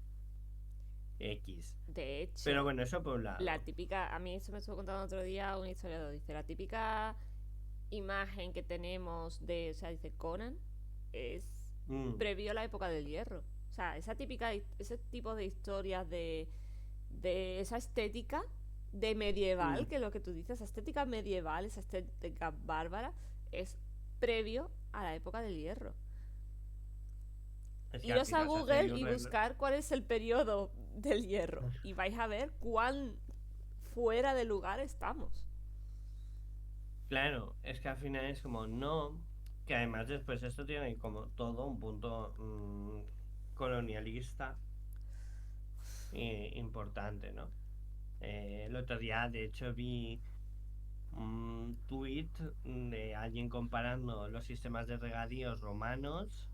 Speaker 2: X.
Speaker 1: De
Speaker 2: Pero
Speaker 1: hecho,
Speaker 2: bueno, eso por un
Speaker 1: la
Speaker 2: lado.
Speaker 1: típica, a mí eso me estuvo contando otro día un historiador, dice, la típica imagen que tenemos de, o sea, dice Conan, es
Speaker 2: Mm,
Speaker 1: previo a la época del hierro. O sea, ese tipo de historias de esa estética de medieval,
Speaker 2: mm.
Speaker 1: que es lo que tú dices, esa estética medieval, esa estética bárbara, es previo a la época del hierro.
Speaker 2: Es que al
Speaker 1: Iros a
Speaker 2: final se
Speaker 1: Google
Speaker 2: hace un
Speaker 1: y buscar cuál es el periodo del hierro y vais a ver cuán fuera de lugar estamos.
Speaker 2: Claro, es que al final es como no, que además después esto tiene como todo un punto colonialista importante, ¿no? El otro día, de hecho, vi un tuit de alguien comparando los sistemas de regadíos romanos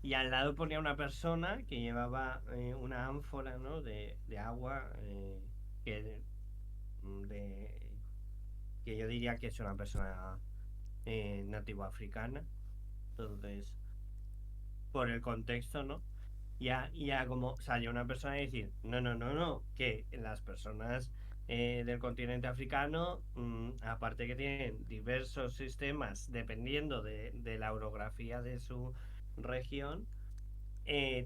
Speaker 2: y al lado ponía una persona que llevaba una ánfora, ¿no? de agua que, de, que yo diría que es una persona nativo africana. Entonces, por el contexto, ¿no? Ya como salió una persona y decir, no, no, no, no, que las personas del continente africano, aparte que tienen diversos sistemas dependiendo de la orografía de su región,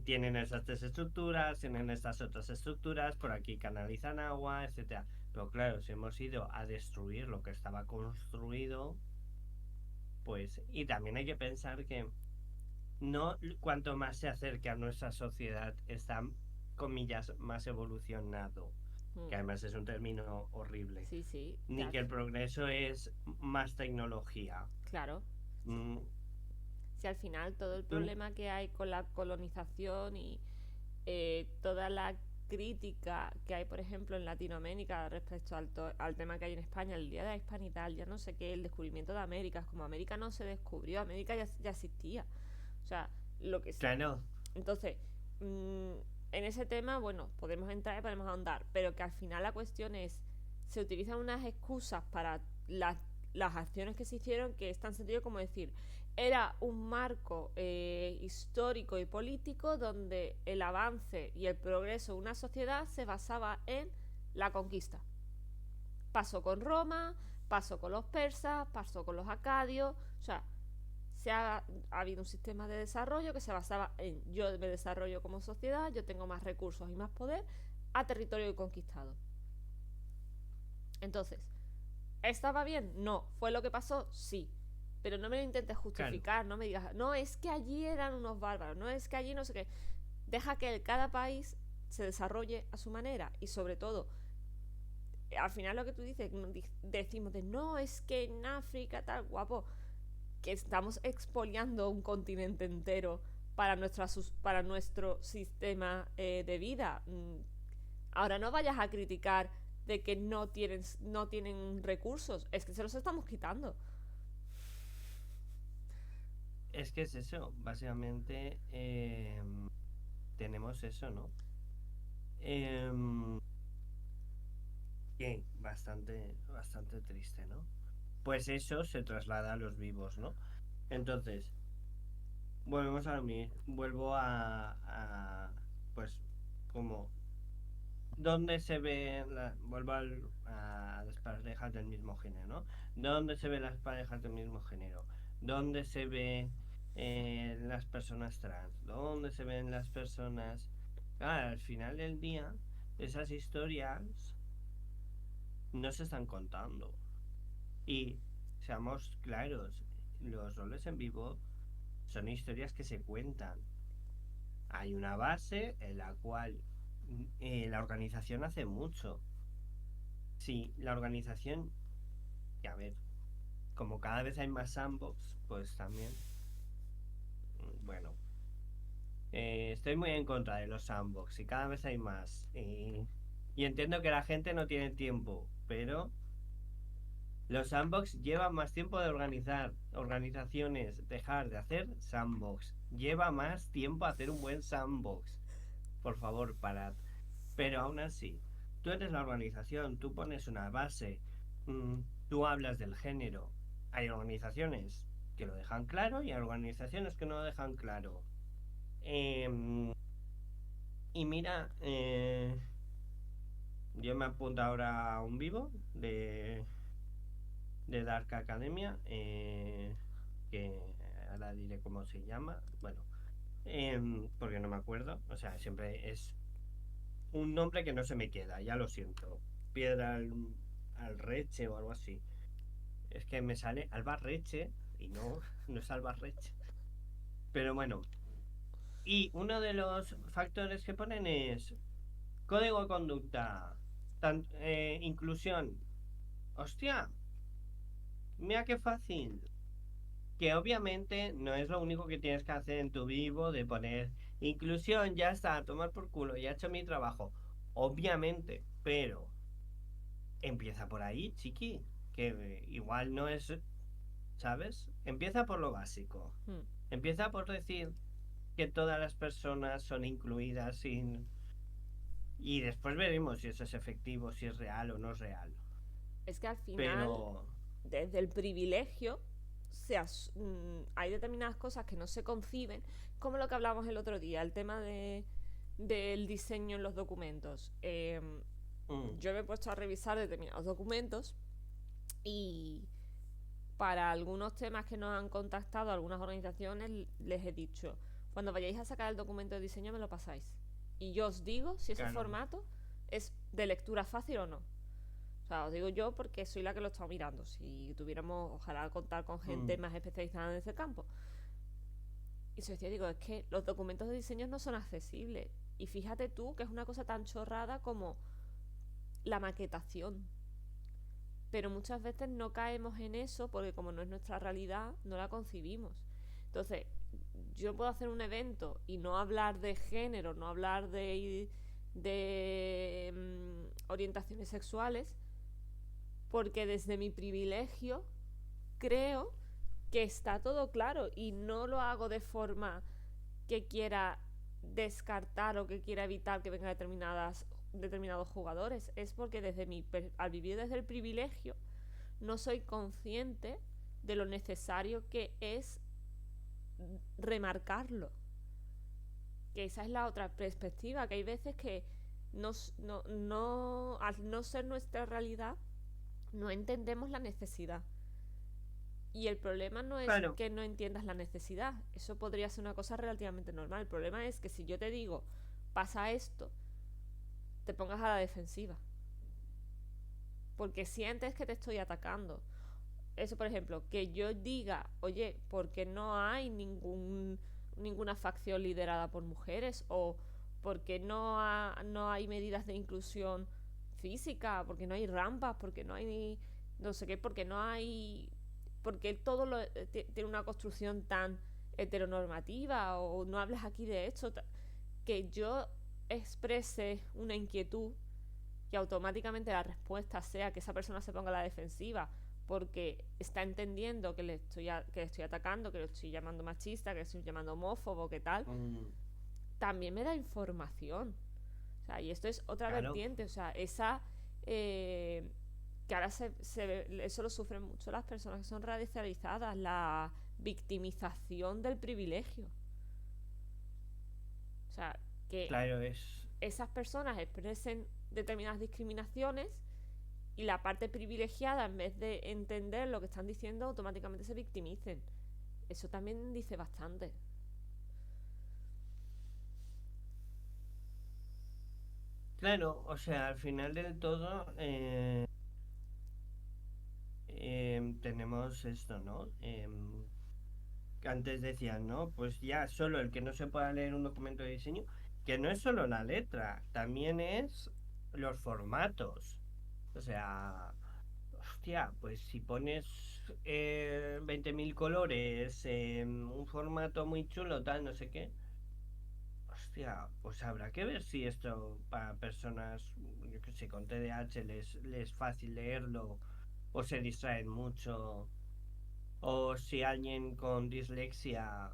Speaker 2: tienen esas tres estructuras, tienen estas otras estructuras, por aquí canalizan agua, etcétera. Pero claro, si hemos ido a destruir lo que estaba construido, pues, y también hay que pensar que no cuanto más se acerca a nuestra sociedad está, comillas, más evolucionado,
Speaker 1: Mm,
Speaker 2: que además es un término horrible,
Speaker 1: sí, sí,
Speaker 2: ni que el progreso es más tecnología.
Speaker 1: claro.
Speaker 2: Mm,
Speaker 1: Si al final todo el
Speaker 2: tú-
Speaker 1: problema que hay con la colonización y toda la crítica que hay, por ejemplo, en Latinoamérica respecto al tema que hay en España, el Día de la Hispanidad, ya no sé qué, el descubrimiento de América, es como América no se descubrió, América ya existía. O sea, lo que...
Speaker 2: Claro.
Speaker 1: Entonces, en ese tema, bueno, podemos entrar y podemos ahondar, pero que al final la cuestión es, se utilizan unas excusas para las acciones que se hicieron que es tan sencillo como decir, era un marco histórico y político donde el avance y el progreso de una sociedad se basaba en la conquista. Pasó con Roma, pasó con los persas, pasó con los acadios, o sea, ha habido un sistema de desarrollo que se basaba en yo me desarrollo como sociedad, yo tengo más recursos y más poder a territorio conquistado. Entonces, ¿estaba bien? No. ¿Fue lo que pasó? Sí. Pero no me lo intentes justificar, claro. No me digas, no, es que allí eran unos bárbaros, no es que allí no sé qué. Deja que cada país se desarrolle a su manera y sobre todo, al final lo que tú dices, decimos de no, es que en África tal, guapo, que estamos expoliando un continente entero para nuestro sistema de vida. Ahora no vayas a criticar de que no tienen recursos, es que se los estamos quitando.
Speaker 2: Es que es eso, básicamente tenemos eso, ¿no? Que bastante triste, ¿no? Pues eso se traslada a los vivos, ¿no? Entonces, volvemos a mí, vuelvo a pues, como, ¿dónde se ve, vuelvo a las parejas del mismo género, ¿no? ¿Dónde se ven las parejas del mismo género? ¿Dónde se ve las personas trans? ¿Dónde se ven las personas? Claro, al final del día, esas historias no se están contando. Y seamos claros, los roles en vivo son historias que se cuentan. Hay una base en la cual la organización hace mucho. Sí, la organización, y a ver, como cada vez hay más sandbox, pues también, bueno, estoy muy en contra de los sandbox y cada vez hay más. Y entiendo que la gente no tiene tiempo, pero los sandbox llevan más tiempo de organizar. Organizaciones, dejar de hacer sandbox. Lleva más tiempo hacer un buen sandbox. Por favor, parad. Pero aún así, tú eres la organización, tú pones una base, tú hablas del género. Hay organizaciones que lo dejan claro y hay organizaciones que no lo dejan claro. Y mira, yo me apunto ahora a un vivo de Dark Academia, que ahora diré cómo se llama, bueno, porque no me acuerdo, o sea, siempre es un nombre que no se me queda, ya lo siento. Piedra al Reche o algo así. Es que me sale Alba Reche y no es Alba Reche. Pero bueno. Y uno de los factores que ponen es código de conducta, inclusión. Hostia, mira qué fácil. Que obviamente no es lo único que tienes que hacer en tu vivo de poner inclusión, ya está, a tomar por culo, ya he hecho mi trabajo. Obviamente, pero empieza por ahí, chiqui, que igual no es, ¿sabes? Empieza por lo básico. Empieza por decir que todas las personas son incluidas sin... Y después veremos si eso es efectivo, si es real o no es real.
Speaker 1: Es que al final, desde el privilegio, hay determinadas cosas que no se conciben, como lo que hablamos el otro día, el tema del diseño en los documentos. Yo me he puesto a revisar determinados documentos y para algunos temas que nos han contactado algunas organizaciones les he dicho, cuando vayáis a sacar el documento de diseño me lo pasáis y yo os digo si ese formato es de lectura fácil o no. O sea, os digo yo porque soy la que lo he estado mirando. Si tuviéramos, ojalá, contar con gente más especializada en ese campo. Y se decía, digo, es que los documentos de diseño no son accesibles. Y fíjate tú que es una cosa tan chorrada como la maquetación. Pero muchas veces no caemos en eso porque como no es nuestra realidad, no la concibimos. Entonces, yo puedo hacer un evento y no hablar de género, no hablar de de orientaciones sexuales, porque desde mi privilegio creo que está todo claro y no lo hago de forma que quiera descartar o que quiera evitar que vengan determinados jugadores. Es porque al vivir desde el privilegio no soy consciente de lo necesario que es remarcarlo. Que esa es la otra perspectiva, que hay veces que al no ser nuestra realidad, no entendemos la necesidad. Y el problema no es
Speaker 2: Claro,
Speaker 1: que no entiendas la necesidad, eso podría ser una cosa relativamente normal. El problema es que si yo te digo, pasa esto, te pongas a la defensiva. Porque sientes que te estoy atacando. Eso, por ejemplo, que yo diga, oye, ¿por qué no hay ninguna facción liderada por mujeres? O ¿por qué no hay medidas de inclusión física? ¿Por qué no hay rampas? ¿Por qué no hay no sé qué? ¿Por qué no hay porque todo tiene una construcción tan heteronormativa? O no hablas aquí de esto, que yo exprese una inquietud y automáticamente la respuesta sea que esa persona se ponga a la defensiva porque está entendiendo que le estoy atacando, que le estoy llamando machista, que le estoy llamando homófobo, que tal,
Speaker 2: mm,
Speaker 1: también me da información. O sea, y esto es otra
Speaker 2: claro,
Speaker 1: vertiente, o sea, que ahora eso lo sufren mucho las personas que son radicalizadas, la victimización del privilegio. O sea, que
Speaker 2: claro, es...
Speaker 1: esas personas expresen determinadas discriminaciones y la parte privilegiada, en vez de entender lo que están diciendo, automáticamente se victimicen. Eso también dice bastante.
Speaker 2: Claro, o sea, al final del todo tenemos esto, ¿no? Que antes decían, ¿no? Pues ya solo el que no se pueda leer un documento de diseño, que no es solo la letra, también es los formatos. O sea, hostia, pues si pones 20.000 colores en un formato muy chulo, tal, no sé qué. Hostia, pues habrá que ver si esto para personas, yo que sé, con TDAH les es fácil leerlo o se distraen mucho. O si a alguien con dislexia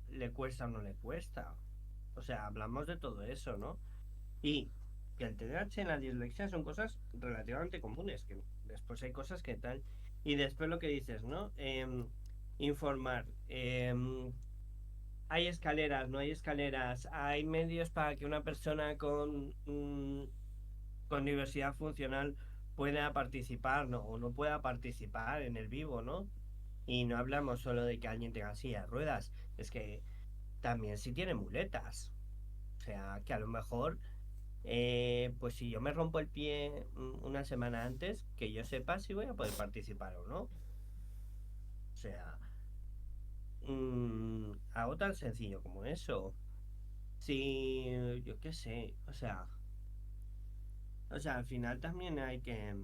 Speaker 2: le cuesta o no le cuesta. O sea, hablamos de todo eso, ¿no? Y que el TDAH y la dislexia son cosas relativamente comunes, que después hay cosas que tal. Y después lo que dices, ¿no? Informar. Hay escaleras, no hay escaleras, hay medios para que una persona con diversidad funcional pueda participar, ¿no? O no pueda participar en el vivo, ¿no? Y no hablamos solo de que alguien tenga silla de ruedas, es que también si tiene muletas. O sea, que a lo mejor, pues si yo me rompo el pie una semana antes, que yo sepa si voy a poder participar o no. O sea, algo tan sencillo como eso. Si, yo qué sé, o sea, al final también hay que,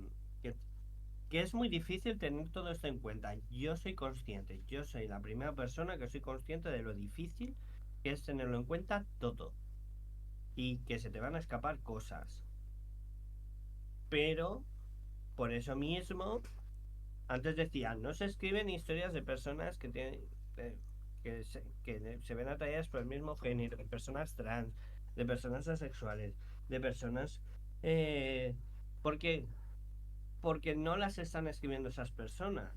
Speaker 2: que es muy difícil tener todo esto en cuenta. Yo soy consciente, yo soy la primera persona que soy consciente de lo difícil que es tenerlo en cuenta todo y que se te van a escapar cosas. Pero, por eso mismo, antes decían, no se escriben historias de personas que tienen... que se ven atraídas por el mismo género, de personas trans, de personas asexuales, de personas... eh, porque porque no las están escribiendo esas personas.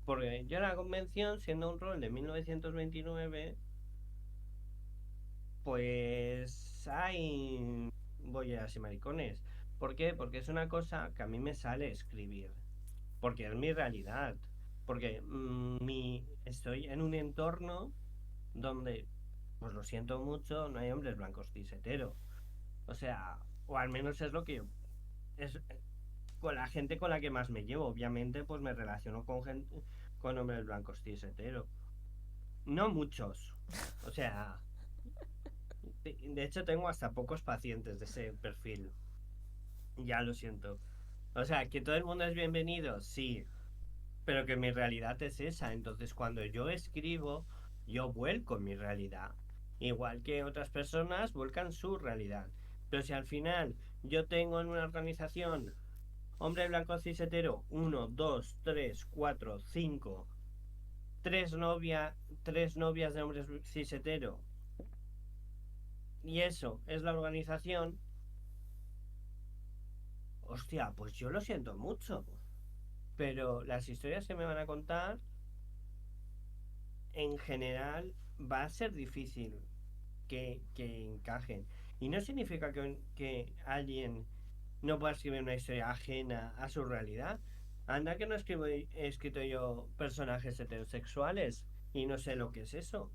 Speaker 2: Porque yo en la convención, siendo un rol de 1929, pues hay bolleras y maricones. ¿Por qué? Porque es una cosa que a mí me sale escribir. Porque es mi realidad. Porque estoy en un entorno donde, pues lo siento mucho, no hay hombres blancos cis hetero. O sea, o al menos es lo que yo... Es, con la gente con la que más me llevo. Obviamente, pues me relaciono con gente, con hombres blancos cis hetero. No muchos. O sea, de hecho tengo hasta pocos pacientes de ese perfil. Ya lo siento. O sea, que todo el mundo es bienvenido, sí, pero que mi realidad es esa. Entonces, cuando yo escribo, yo vuelco mi realidad. Igual que otras personas vuelcan su realidad. Pero si al final yo tengo en una organización hombre blanco cis hetero, uno, dos, tres, cuatro, cinco, tres novias, tres novias de hombres cis hetero, y eso es la organización, hostia, pues yo lo siento mucho. Pero las historias que me van a contar, en general, va a ser difícil que encajen. Y no significa que alguien no pueda escribir una historia ajena a su realidad. Anda que no he escrito yo personajes heterosexuales y no sé lo que es eso.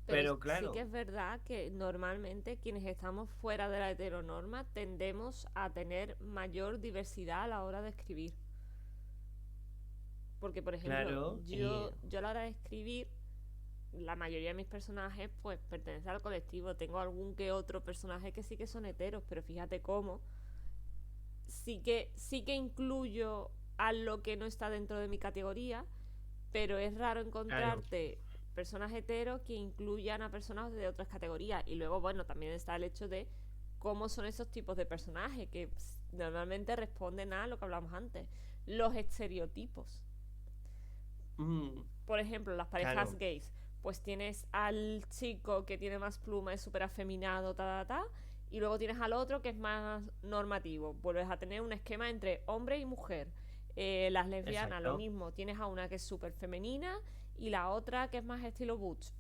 Speaker 1: Pero
Speaker 2: Pero
Speaker 1: sí que
Speaker 2: claro,
Speaker 1: es verdad que normalmente quienes estamos fuera de la heteronorma tendemos a tener mayor diversidad a la hora de escribir. Porque, por ejemplo,
Speaker 2: claro,
Speaker 1: yo a la hora de escribir, la mayoría de mis personajes pues pertenecen al colectivo. Tengo algún que otro personaje que sí que son heteros, pero fíjate cómo sí que incluyo a lo que no está dentro de mi categoría, pero es raro
Speaker 2: claro.
Speaker 1: encontrarte personas heteros que incluyan a personas de otras categorías. Y luego, bueno, también está el hecho de cómo son esos tipos de personajes que normalmente responden a lo que hablamos antes, los estereotipos.
Speaker 2: Mm,
Speaker 1: Por ejemplo, las parejas
Speaker 2: claro,
Speaker 1: gays, pues tienes al chico que tiene más pluma, es súper afeminado, y luego tienes al otro que es más normativo. Vuelves a tener un esquema entre hombre y mujer. Las lesbianas, lo
Speaker 2: exacto.
Speaker 1: mismo. Tienes a una que es súper femenina y la otra que es más estilo butch.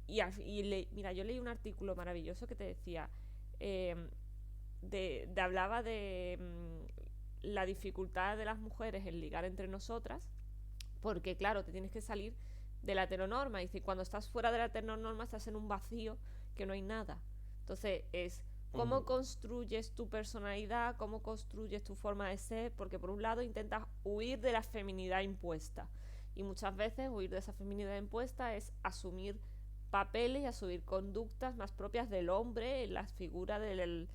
Speaker 1: Mira, yo leí un artículo maravilloso que te decía, eh, hablaba de la dificultad de las mujeres en ligar entre nosotras, porque claro, te tienes que salir de la heteronorma, y si cuando estás fuera de la heteronorma estás en un vacío que no hay nada. Entonces es cómo
Speaker 2: Mm,
Speaker 1: construyes tu personalidad, cómo construyes tu forma de ser, porque por un lado intentas huir de la feminidad impuesta, y muchas veces huir de esa feminidad impuesta es asumir papeles y asumir conductas más propias del hombre en la figura de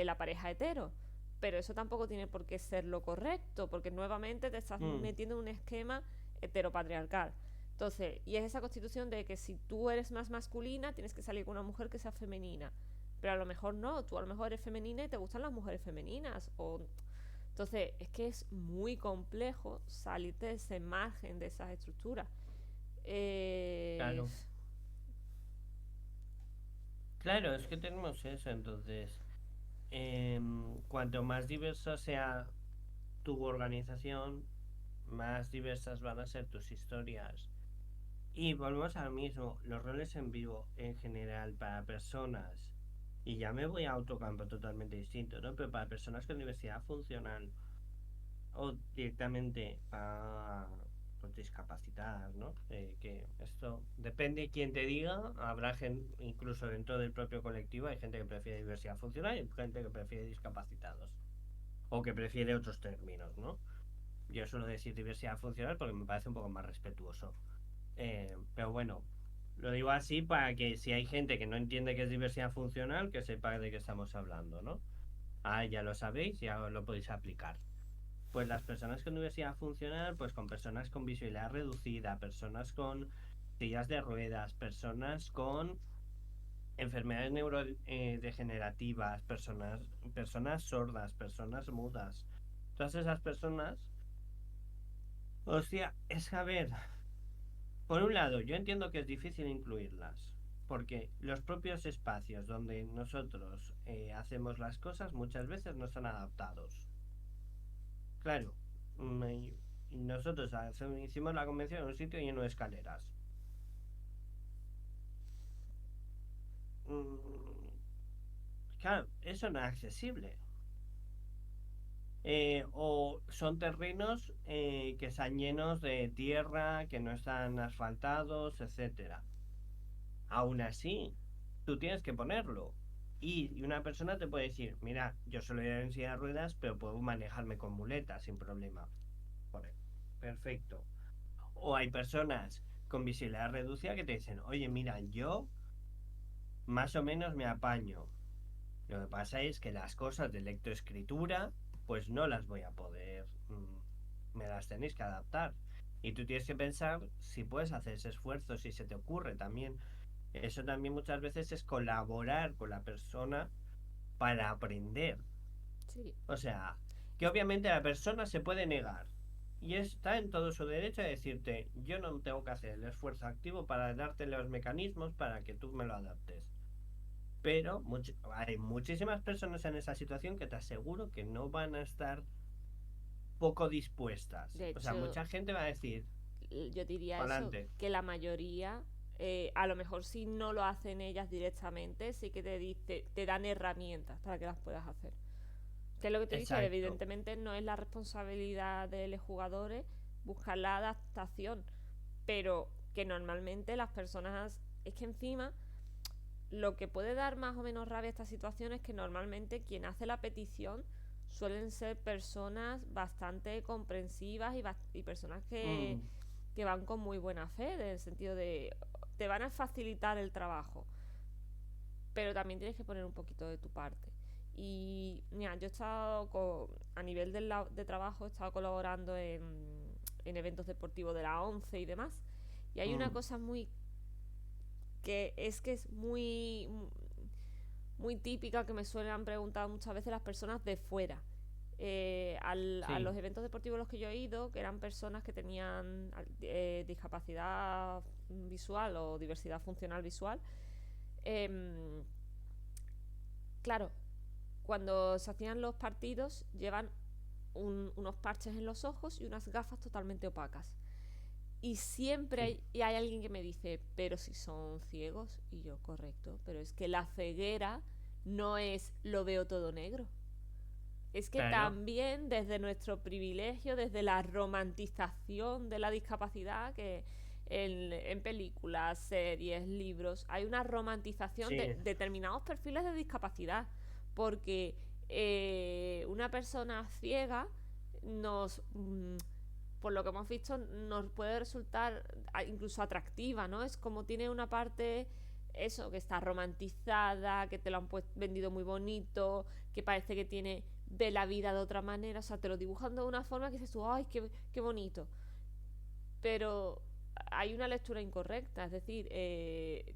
Speaker 1: la pareja hetero. Pero eso tampoco tiene por qué ser lo correcto, porque nuevamente te estás
Speaker 2: mm,
Speaker 1: metiendo en un esquema heteropatriarcal. Entonces, y es esa constitución de que si tú eres más masculina, tienes que salir con una mujer que sea femenina. Pero a lo mejor no, tú a lo mejor eres femenina y te gustan las mujeres femeninas. Entonces, es que es muy complejo salirte de ese margen, de esas estructuras. Eh,
Speaker 2: claro. Claro, es que tenemos eso, entonces. Cuanto más diversa sea tu organización, más diversas van a ser tus historias. Y volvemos al mismo, los roles en vivo en general para personas, y ya me voy a otro campo totalmente distinto, ¿no? Pero para personas con diversidad funcional o directamente para pues, discapacitadas, ¿no? Que esto depende de quién te diga, habrá gente, incluso dentro del propio colectivo, hay gente que prefiere diversidad funcional y gente que prefiere discapacitados o que prefiere otros términos, ¿no? Yo suelo decir diversidad funcional porque me parece un poco más respetuoso. Pero bueno, lo digo así para que si hay gente que no entiende qué es diversidad funcional, que sepa de qué estamos hablando, ¿no? Ah, ya lo sabéis, ya lo podéis aplicar. Pues las personas con diversidad funcional, pues con personas con visibilidad reducida, personas con sillas de ruedas, personas con enfermedades neurodegenerativas, personas sordas, personas mudas. Todas esas personas, hostia, es que a ver, por un lado, yo entiendo que es difícil incluirlas, porque los propios espacios donde nosotros hacemos las cosas muchas veces no están adaptados. Claro, nosotros hicimos la convención en un sitio lleno de escaleras. Mm, claro, eso no es accesible. O son terrenos que están llenos de tierra, que no están asfaltados, etcétera. Aún así, tú tienes que ponerlo. Y una persona te puede decir, mira, yo solo ir en silla de ruedas, pero puedo manejarme con muletas sin problema. Vale, perfecto. O hay personas con visibilidad reducida que te dicen, oye, mira, yo más o menos me apaño. Lo que pasa es que las cosas de lectoescritura, pues no las voy a poder, me las tenéis que adaptar. Y tú tienes que pensar si puedes hacer ese esfuerzo, si se te ocurre también. Eso también muchas veces es colaborar con la persona para aprender.
Speaker 1: Sí.
Speaker 2: O sea, que obviamente la persona se puede negar y está en todo su derecho a decirte, yo no tengo que hacer el esfuerzo activo para darte los mecanismos para que tú me lo adaptes. Pero hay muchísimas personas en esa situación que te aseguro que no van a estar poco dispuestas.
Speaker 1: De
Speaker 2: O sea,
Speaker 1: hecho,
Speaker 2: mucha gente va a decir,
Speaker 1: yo diría eso,
Speaker 2: pa'lante.
Speaker 1: que la mayoría, a lo mejor si no lo hacen ellas directamente, sí que te dan herramientas para que las puedas hacer. Que es lo que te he dicho,
Speaker 2: Exacto.
Speaker 1: evidentemente no es la responsabilidad de los jugadores buscar la adaptación, pero que normalmente las personas, es que encima lo que puede dar más o menos rabia a esta situación es que normalmente quien hace la petición suelen ser personas bastante comprensivas y personas
Speaker 2: Mm,
Speaker 1: que van con muy buena fe, en el sentido de te van a facilitar el trabajo, pero también tienes que poner un poquito de tu parte. Y mira, yo he estado a nivel de trabajo, he estado colaborando en eventos deportivos de la ONCE y demás, y hay una
Speaker 2: mm,
Speaker 1: cosa que es muy típica que me suelen preguntar muchas veces las personas de fuera. A
Speaker 2: sí,
Speaker 1: los eventos deportivos a los que yo he ido, que eran personas que tenían discapacidad visual o diversidad funcional visual, eh, claro, cuando se hacían los partidos llevan unos parches en los ojos y unas gafas totalmente opacas. Y siempre
Speaker 2: sí,
Speaker 1: hay alguien que me dice, pero si son ciegos. Y yo, correcto, pero es que la ceguera no es lo veo todo negro. Es que
Speaker 2: claro,
Speaker 1: también desde nuestro privilegio, desde la romantización de la discapacidad, que en películas, series, libros, hay una romantización de
Speaker 2: sí,
Speaker 1: determinados perfiles de discapacidad. Porque una persona ciega nos, por lo que hemos visto, nos puede resultar incluso atractiva, ¿no? Es como tiene una parte, eso, que está romantizada, que te lo han vendido muy bonito, que parece que tiene, ve la vida de otra manera, o sea, te lo dibujan de una forma que dices tú, ay, qué bonito. Pero hay una lectura incorrecta, es decir,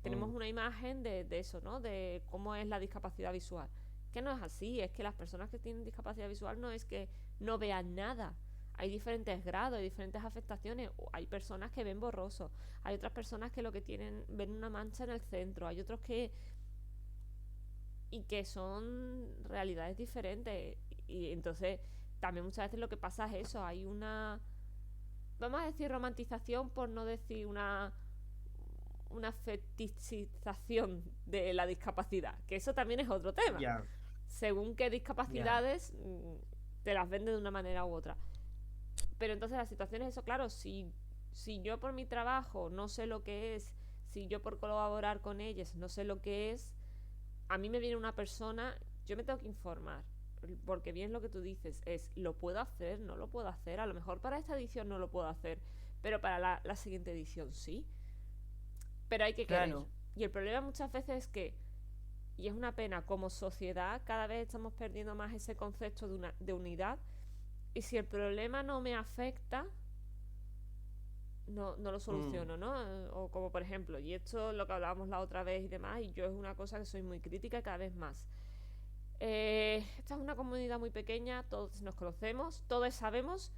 Speaker 1: tenemos
Speaker 2: mm,
Speaker 1: una imagen de eso, ¿no? De cómo es la discapacidad visual. Que no es así, es que las personas que tienen discapacidad visual no es que no vean nada. Hay diferentes grados, hay diferentes afectaciones. Hay personas que ven borroso, hay otras personas que lo que tienen, ven una mancha en el centro, hay otros que y que son realidades diferentes. Y entonces también muchas veces lo que pasa es eso, hay una, vamos a decir romantización por no decir una fetichización de la discapacidad, que eso también es otro tema.
Speaker 2: ya,
Speaker 1: Según qué
Speaker 2: ya,
Speaker 1: discapacidades te las venden de una manera u otra. Pero entonces la situación es eso, claro, si yo por mi trabajo no sé lo que es, si yo por colaborar con ellos no sé lo que es, a mí me viene una persona, yo me tengo que informar. Porque bien lo que tú dices es, ¿lo puedo hacer? ¿No lo puedo hacer? A lo mejor para esta edición no lo puedo hacer, pero para la siguiente edición sí. Pero hay que querer.
Speaker 2: claro,
Speaker 1: Y el problema muchas veces es que, y es una pena, como sociedad cada vez estamos perdiendo más ese concepto de unidad. Y si el problema no me afecta, no lo
Speaker 2: mm,
Speaker 1: soluciono, ¿no? O como por ejemplo, y esto es lo que hablábamos la otra vez y demás, y yo es una cosa que soy muy crítica cada vez más. Esta es una comunidad muy pequeña, todos nos conocemos, todos sabemos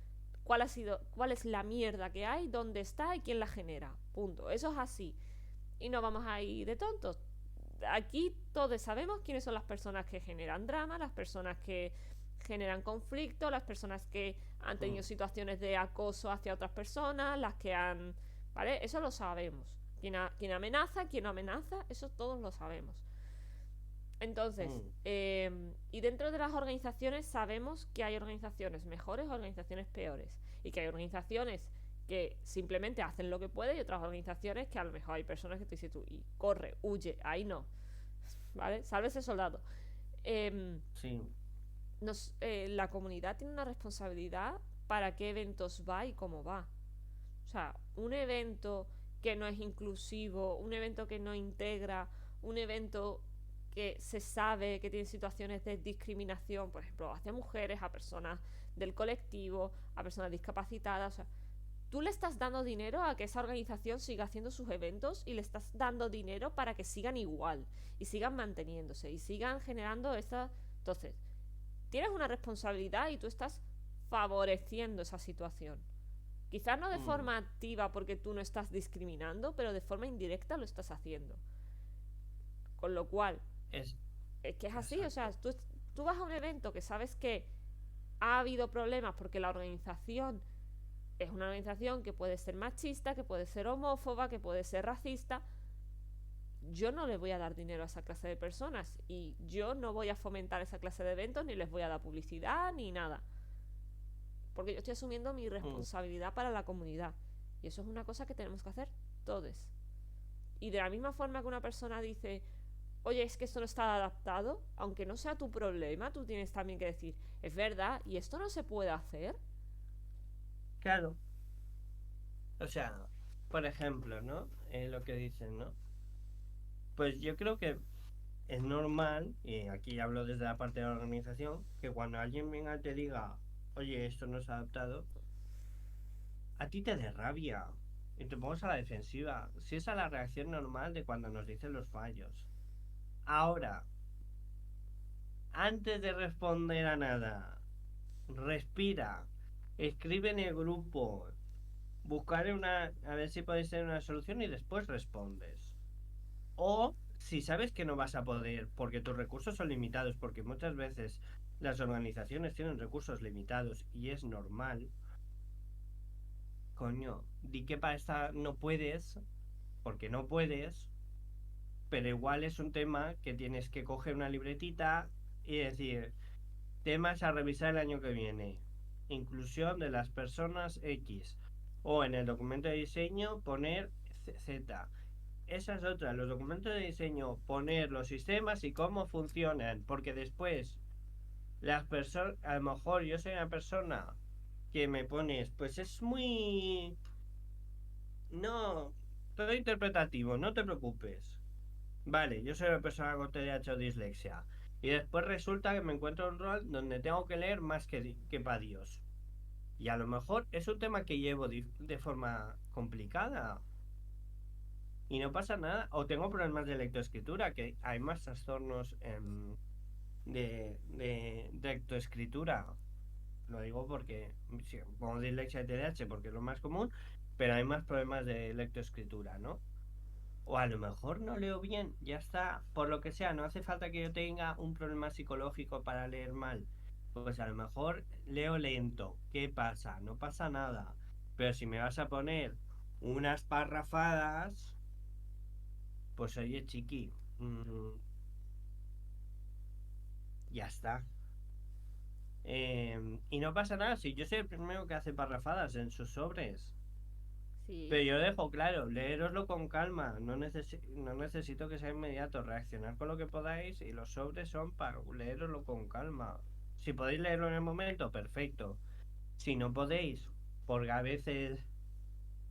Speaker 1: cuál es la mierda que hay, dónde está y quién la genera. Punto. Eso es así. Y no vamos a ir de tontos. Aquí todos sabemos quiénes son las personas que generan drama, las personas que generan conflicto, las personas que han tenido
Speaker 2: mm,
Speaker 1: situaciones de acoso hacia otras personas, las que han... ¿Vale? Eso lo sabemos. Quién amenaza, quién no amenaza, eso todos lo sabemos. Entonces,
Speaker 2: mm,
Speaker 1: y dentro de las organizaciones sabemos que hay organizaciones mejores, organizaciones peores, y que hay organizaciones que simplemente hacen lo que pueden y otras organizaciones que a lo mejor hay personas que te dicen tú, y corre, huye, ahí no, ¿vale? Sálvese soldado. Eh,
Speaker 2: sí,
Speaker 1: la comunidad tiene una responsabilidad para qué eventos va y cómo va. O sea, un evento que no es inclusivo, un evento que no integra, un evento que se sabe que tiene situaciones de discriminación, por ejemplo, hacia mujeres, a personas del colectivo, a personas discapacitadas. O sea, tú le estás dando dinero a que esa organización siga haciendo sus eventos y le estás dando dinero para que sigan igual y sigan manteniéndose y sigan generando esta... Entonces, tienes una responsabilidad y tú estás favoreciendo esa situación. Quizás no de
Speaker 2: Mm,
Speaker 1: forma activa porque tú no estás discriminando, pero de forma indirecta lo estás haciendo. Con lo cual,
Speaker 2: es
Speaker 1: es que es así, o sea,
Speaker 2: exacto.
Speaker 1: tú vas a un evento que sabes que ha habido problemas porque la organización es una organización que puede ser machista, que puede ser homófoba, que puede ser racista. Yo no le voy a dar dinero a esa clase de personas y yo no voy a fomentar esa clase de eventos, ni les voy a dar publicidad, ni nada. Porque yo estoy asumiendo mi
Speaker 2: Mm,
Speaker 1: responsabilidad para la comunidad. Y eso es una cosa que tenemos que hacer todos. Y de la misma forma que una persona dice, oye, es que esto no está adaptado, aunque no sea tu problema, tú tienes también que decir, es verdad, y esto no se puede hacer.
Speaker 2: claro. O sea, por ejemplo, ¿no? Lo que dicen, ¿no? Pues yo creo que es normal, y aquí hablo desde la parte de la organización, que cuando alguien venga y te diga, oye, esto no se ha adaptado, a ti te dé rabia y te pongas a la defensiva. Si esa es la reacción normal de cuando nos dicen los fallos. Ahora, antes de responder a nada, respira, escribe en el grupo, buscar a ver si podéis tener una solución y después respondes. O si sabes que no vas a poder, porque tus recursos son limitados, porque muchas veces las organizaciones tienen recursos limitados y es normal, coño, di que para esta no puedes, porque no puedes, pero igual es un tema que tienes que coger una libretita y decir, temas a revisar el año que viene, inclusión de las personas X, o en el documento de diseño poner Z. Esa es otra, los documentos de diseño, poner los sistemas y cómo funcionan, porque después las personas, a lo mejor yo soy una persona que me pones, pues es muy... No, todo interpretativo, no te preocupes. Vale, yo soy una persona con TDAH o dislexia. Y después resulta que me encuentro en un rol donde tengo que leer más que para Dios. Y a lo mejor es un tema que llevo de forma complicada. Y no pasa nada. O tengo problemas de lectoescritura, que hay más trastornos de lectoescritura. Lo digo porque, sí, como dislexia y TDAH, porque es lo más común, pero hay más problemas de lectoescritura, ¿no? O a lo mejor no leo bien, ya está, por lo que sea, no hace falta que yo tenga un problema psicológico para leer mal. Pues a lo mejor leo lento. ¿Qué pasa? No pasa nada. Pero si me vas a poner unas parrafadas, pues oye, chiqui, ya está. Y no pasa nada si yo soy el primero que hace parrafadas en sus sobres.
Speaker 1: Sí,
Speaker 2: Pero yo dejo claro, leeroslo con calma, no necesito que sea inmediato, reaccionar con lo que podáis y los sobres son para leeroslo con calma. Si podéis leerlo en el momento, perfecto. Si no podéis, porque a veces,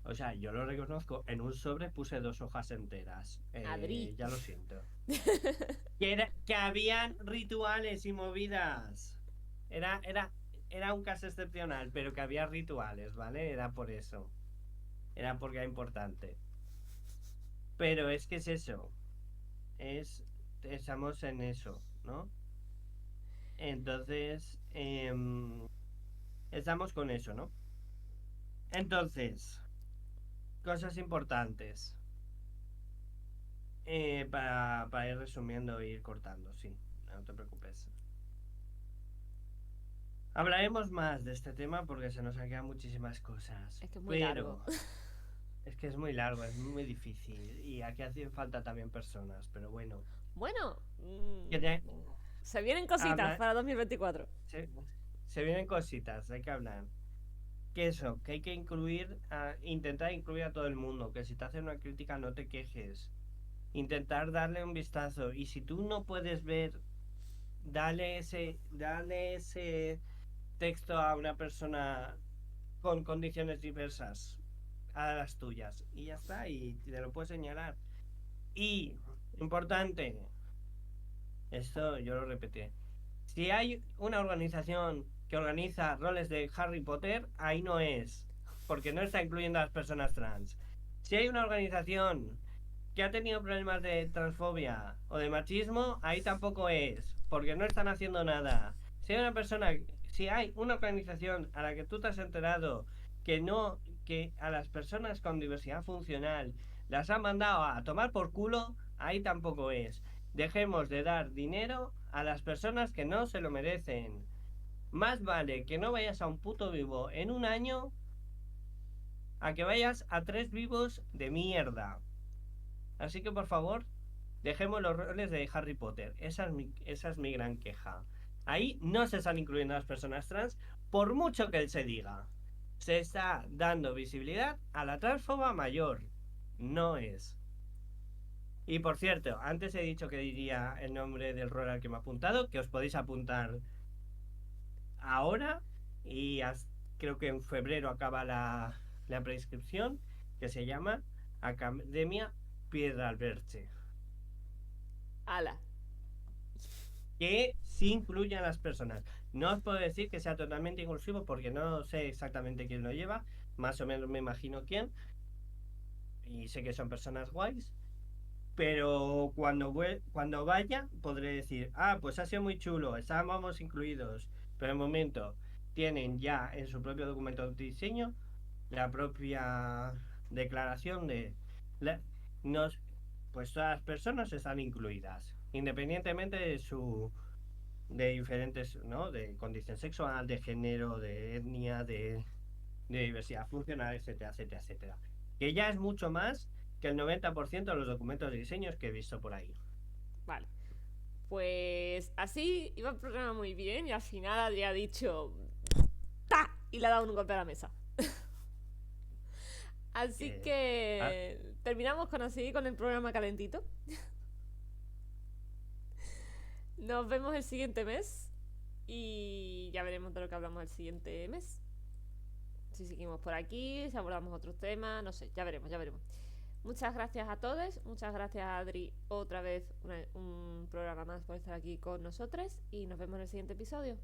Speaker 2: o sea, yo lo reconozco, en un sobre puse 2 hojas enteras.
Speaker 1: Adri.
Speaker 2: Ya lo siento. Que habían rituales y movidas. Era, era, era un caso excepcional, pero que había rituales, ¿vale? Era por eso. Era porque era importante. Pero es que es eso. es, Estamos en eso, ¿no? Entonces, estamos con eso, ¿no? Entonces, cosas importantes para ir resumiendo e ir cortando, sí, no te preocupes. Hablaremos más de este tema porque se nos han quedado muchísimas cosas,
Speaker 1: Es que es muy largo.
Speaker 2: pero es que es muy largo, es muy difícil y aquí hacen falta también personas, pero bueno,
Speaker 1: Bueno,
Speaker 2: que te,
Speaker 1: se vienen cositas
Speaker 2: habla,
Speaker 1: para 2024.
Speaker 2: se, se vienen cositas, hay que hablar. Que eso, que hay que intentar incluir a todo el mundo, que si te hacen una crítica no te quejes, intentar darle un vistazo y si tú no puedes ver, dale ese texto a una persona con condiciones diversas a las tuyas y ya está, y te lo puedes señalar. Y, importante, esto yo lo repetí, si hay una organización que organiza roles de Harry Potter, ahí no es. porque no está incluyendo a las personas trans. Si hay una organización que ha tenido problemas de transfobia o de machismo, ahí tampoco es, porque no están haciendo nada. Si hay una organización a la que tú te has enterado que a las personas con diversidad funcional las han mandado a tomar por culo, ahí tampoco es. Dejemos de dar dinero a las personas que no se lo merecen. Más vale que no vayas a un puto vivo en un año a que vayas a 3 vivos de mierda. Así que por favor, dejemos los roles de Harry Potter. Esa es mi gran queja. Ahí no se están incluyendo a las personas trans, por mucho que él se diga. Se está dando visibilidad a la transfoba mayor. No es. Y por cierto, antes he dicho que diría el nombre del rol al que me he apuntado, que os podéis apuntar ahora y creo que en febrero acaba la preinscripción, que se llama Academia Piedralberche.
Speaker 1: Ala.
Speaker 2: Que sí incluya a las personas. No os puedo decir que sea totalmente inclusivo porque no sé exactamente quién lo lleva, más o menos me imagino quién, y sé que son personas guays, pero cuando vaya podré decir, pues ha sido muy chulo, estábamos incluidos, pero en el momento tienen ya en su propio documento de diseño la propia declaración de la, nos, pues todas las personas están incluidas, independientemente de diferentes, ¿no? De condición sexual, de género, de etnia, de diversidad funcional, etcétera, etcétera, etcétera. Que ya es mucho más que el 90% de los documentos de diseños que he visto por ahí.
Speaker 1: Vale. Pues así iba el programa muy bien y al final Adri ha dicho ¡ta! Y le ha dado un golpe a la mesa. Así que terminamos con el programa calentito. Nos vemos el siguiente mes y ya veremos de lo que hablamos el siguiente mes. Si seguimos por aquí, si abordamos otros temas, no sé, ya veremos. Muchas gracias a todos, muchas gracias a Adri otra vez un programa más por estar aquí con nosotros y nos vemos en el siguiente episodio.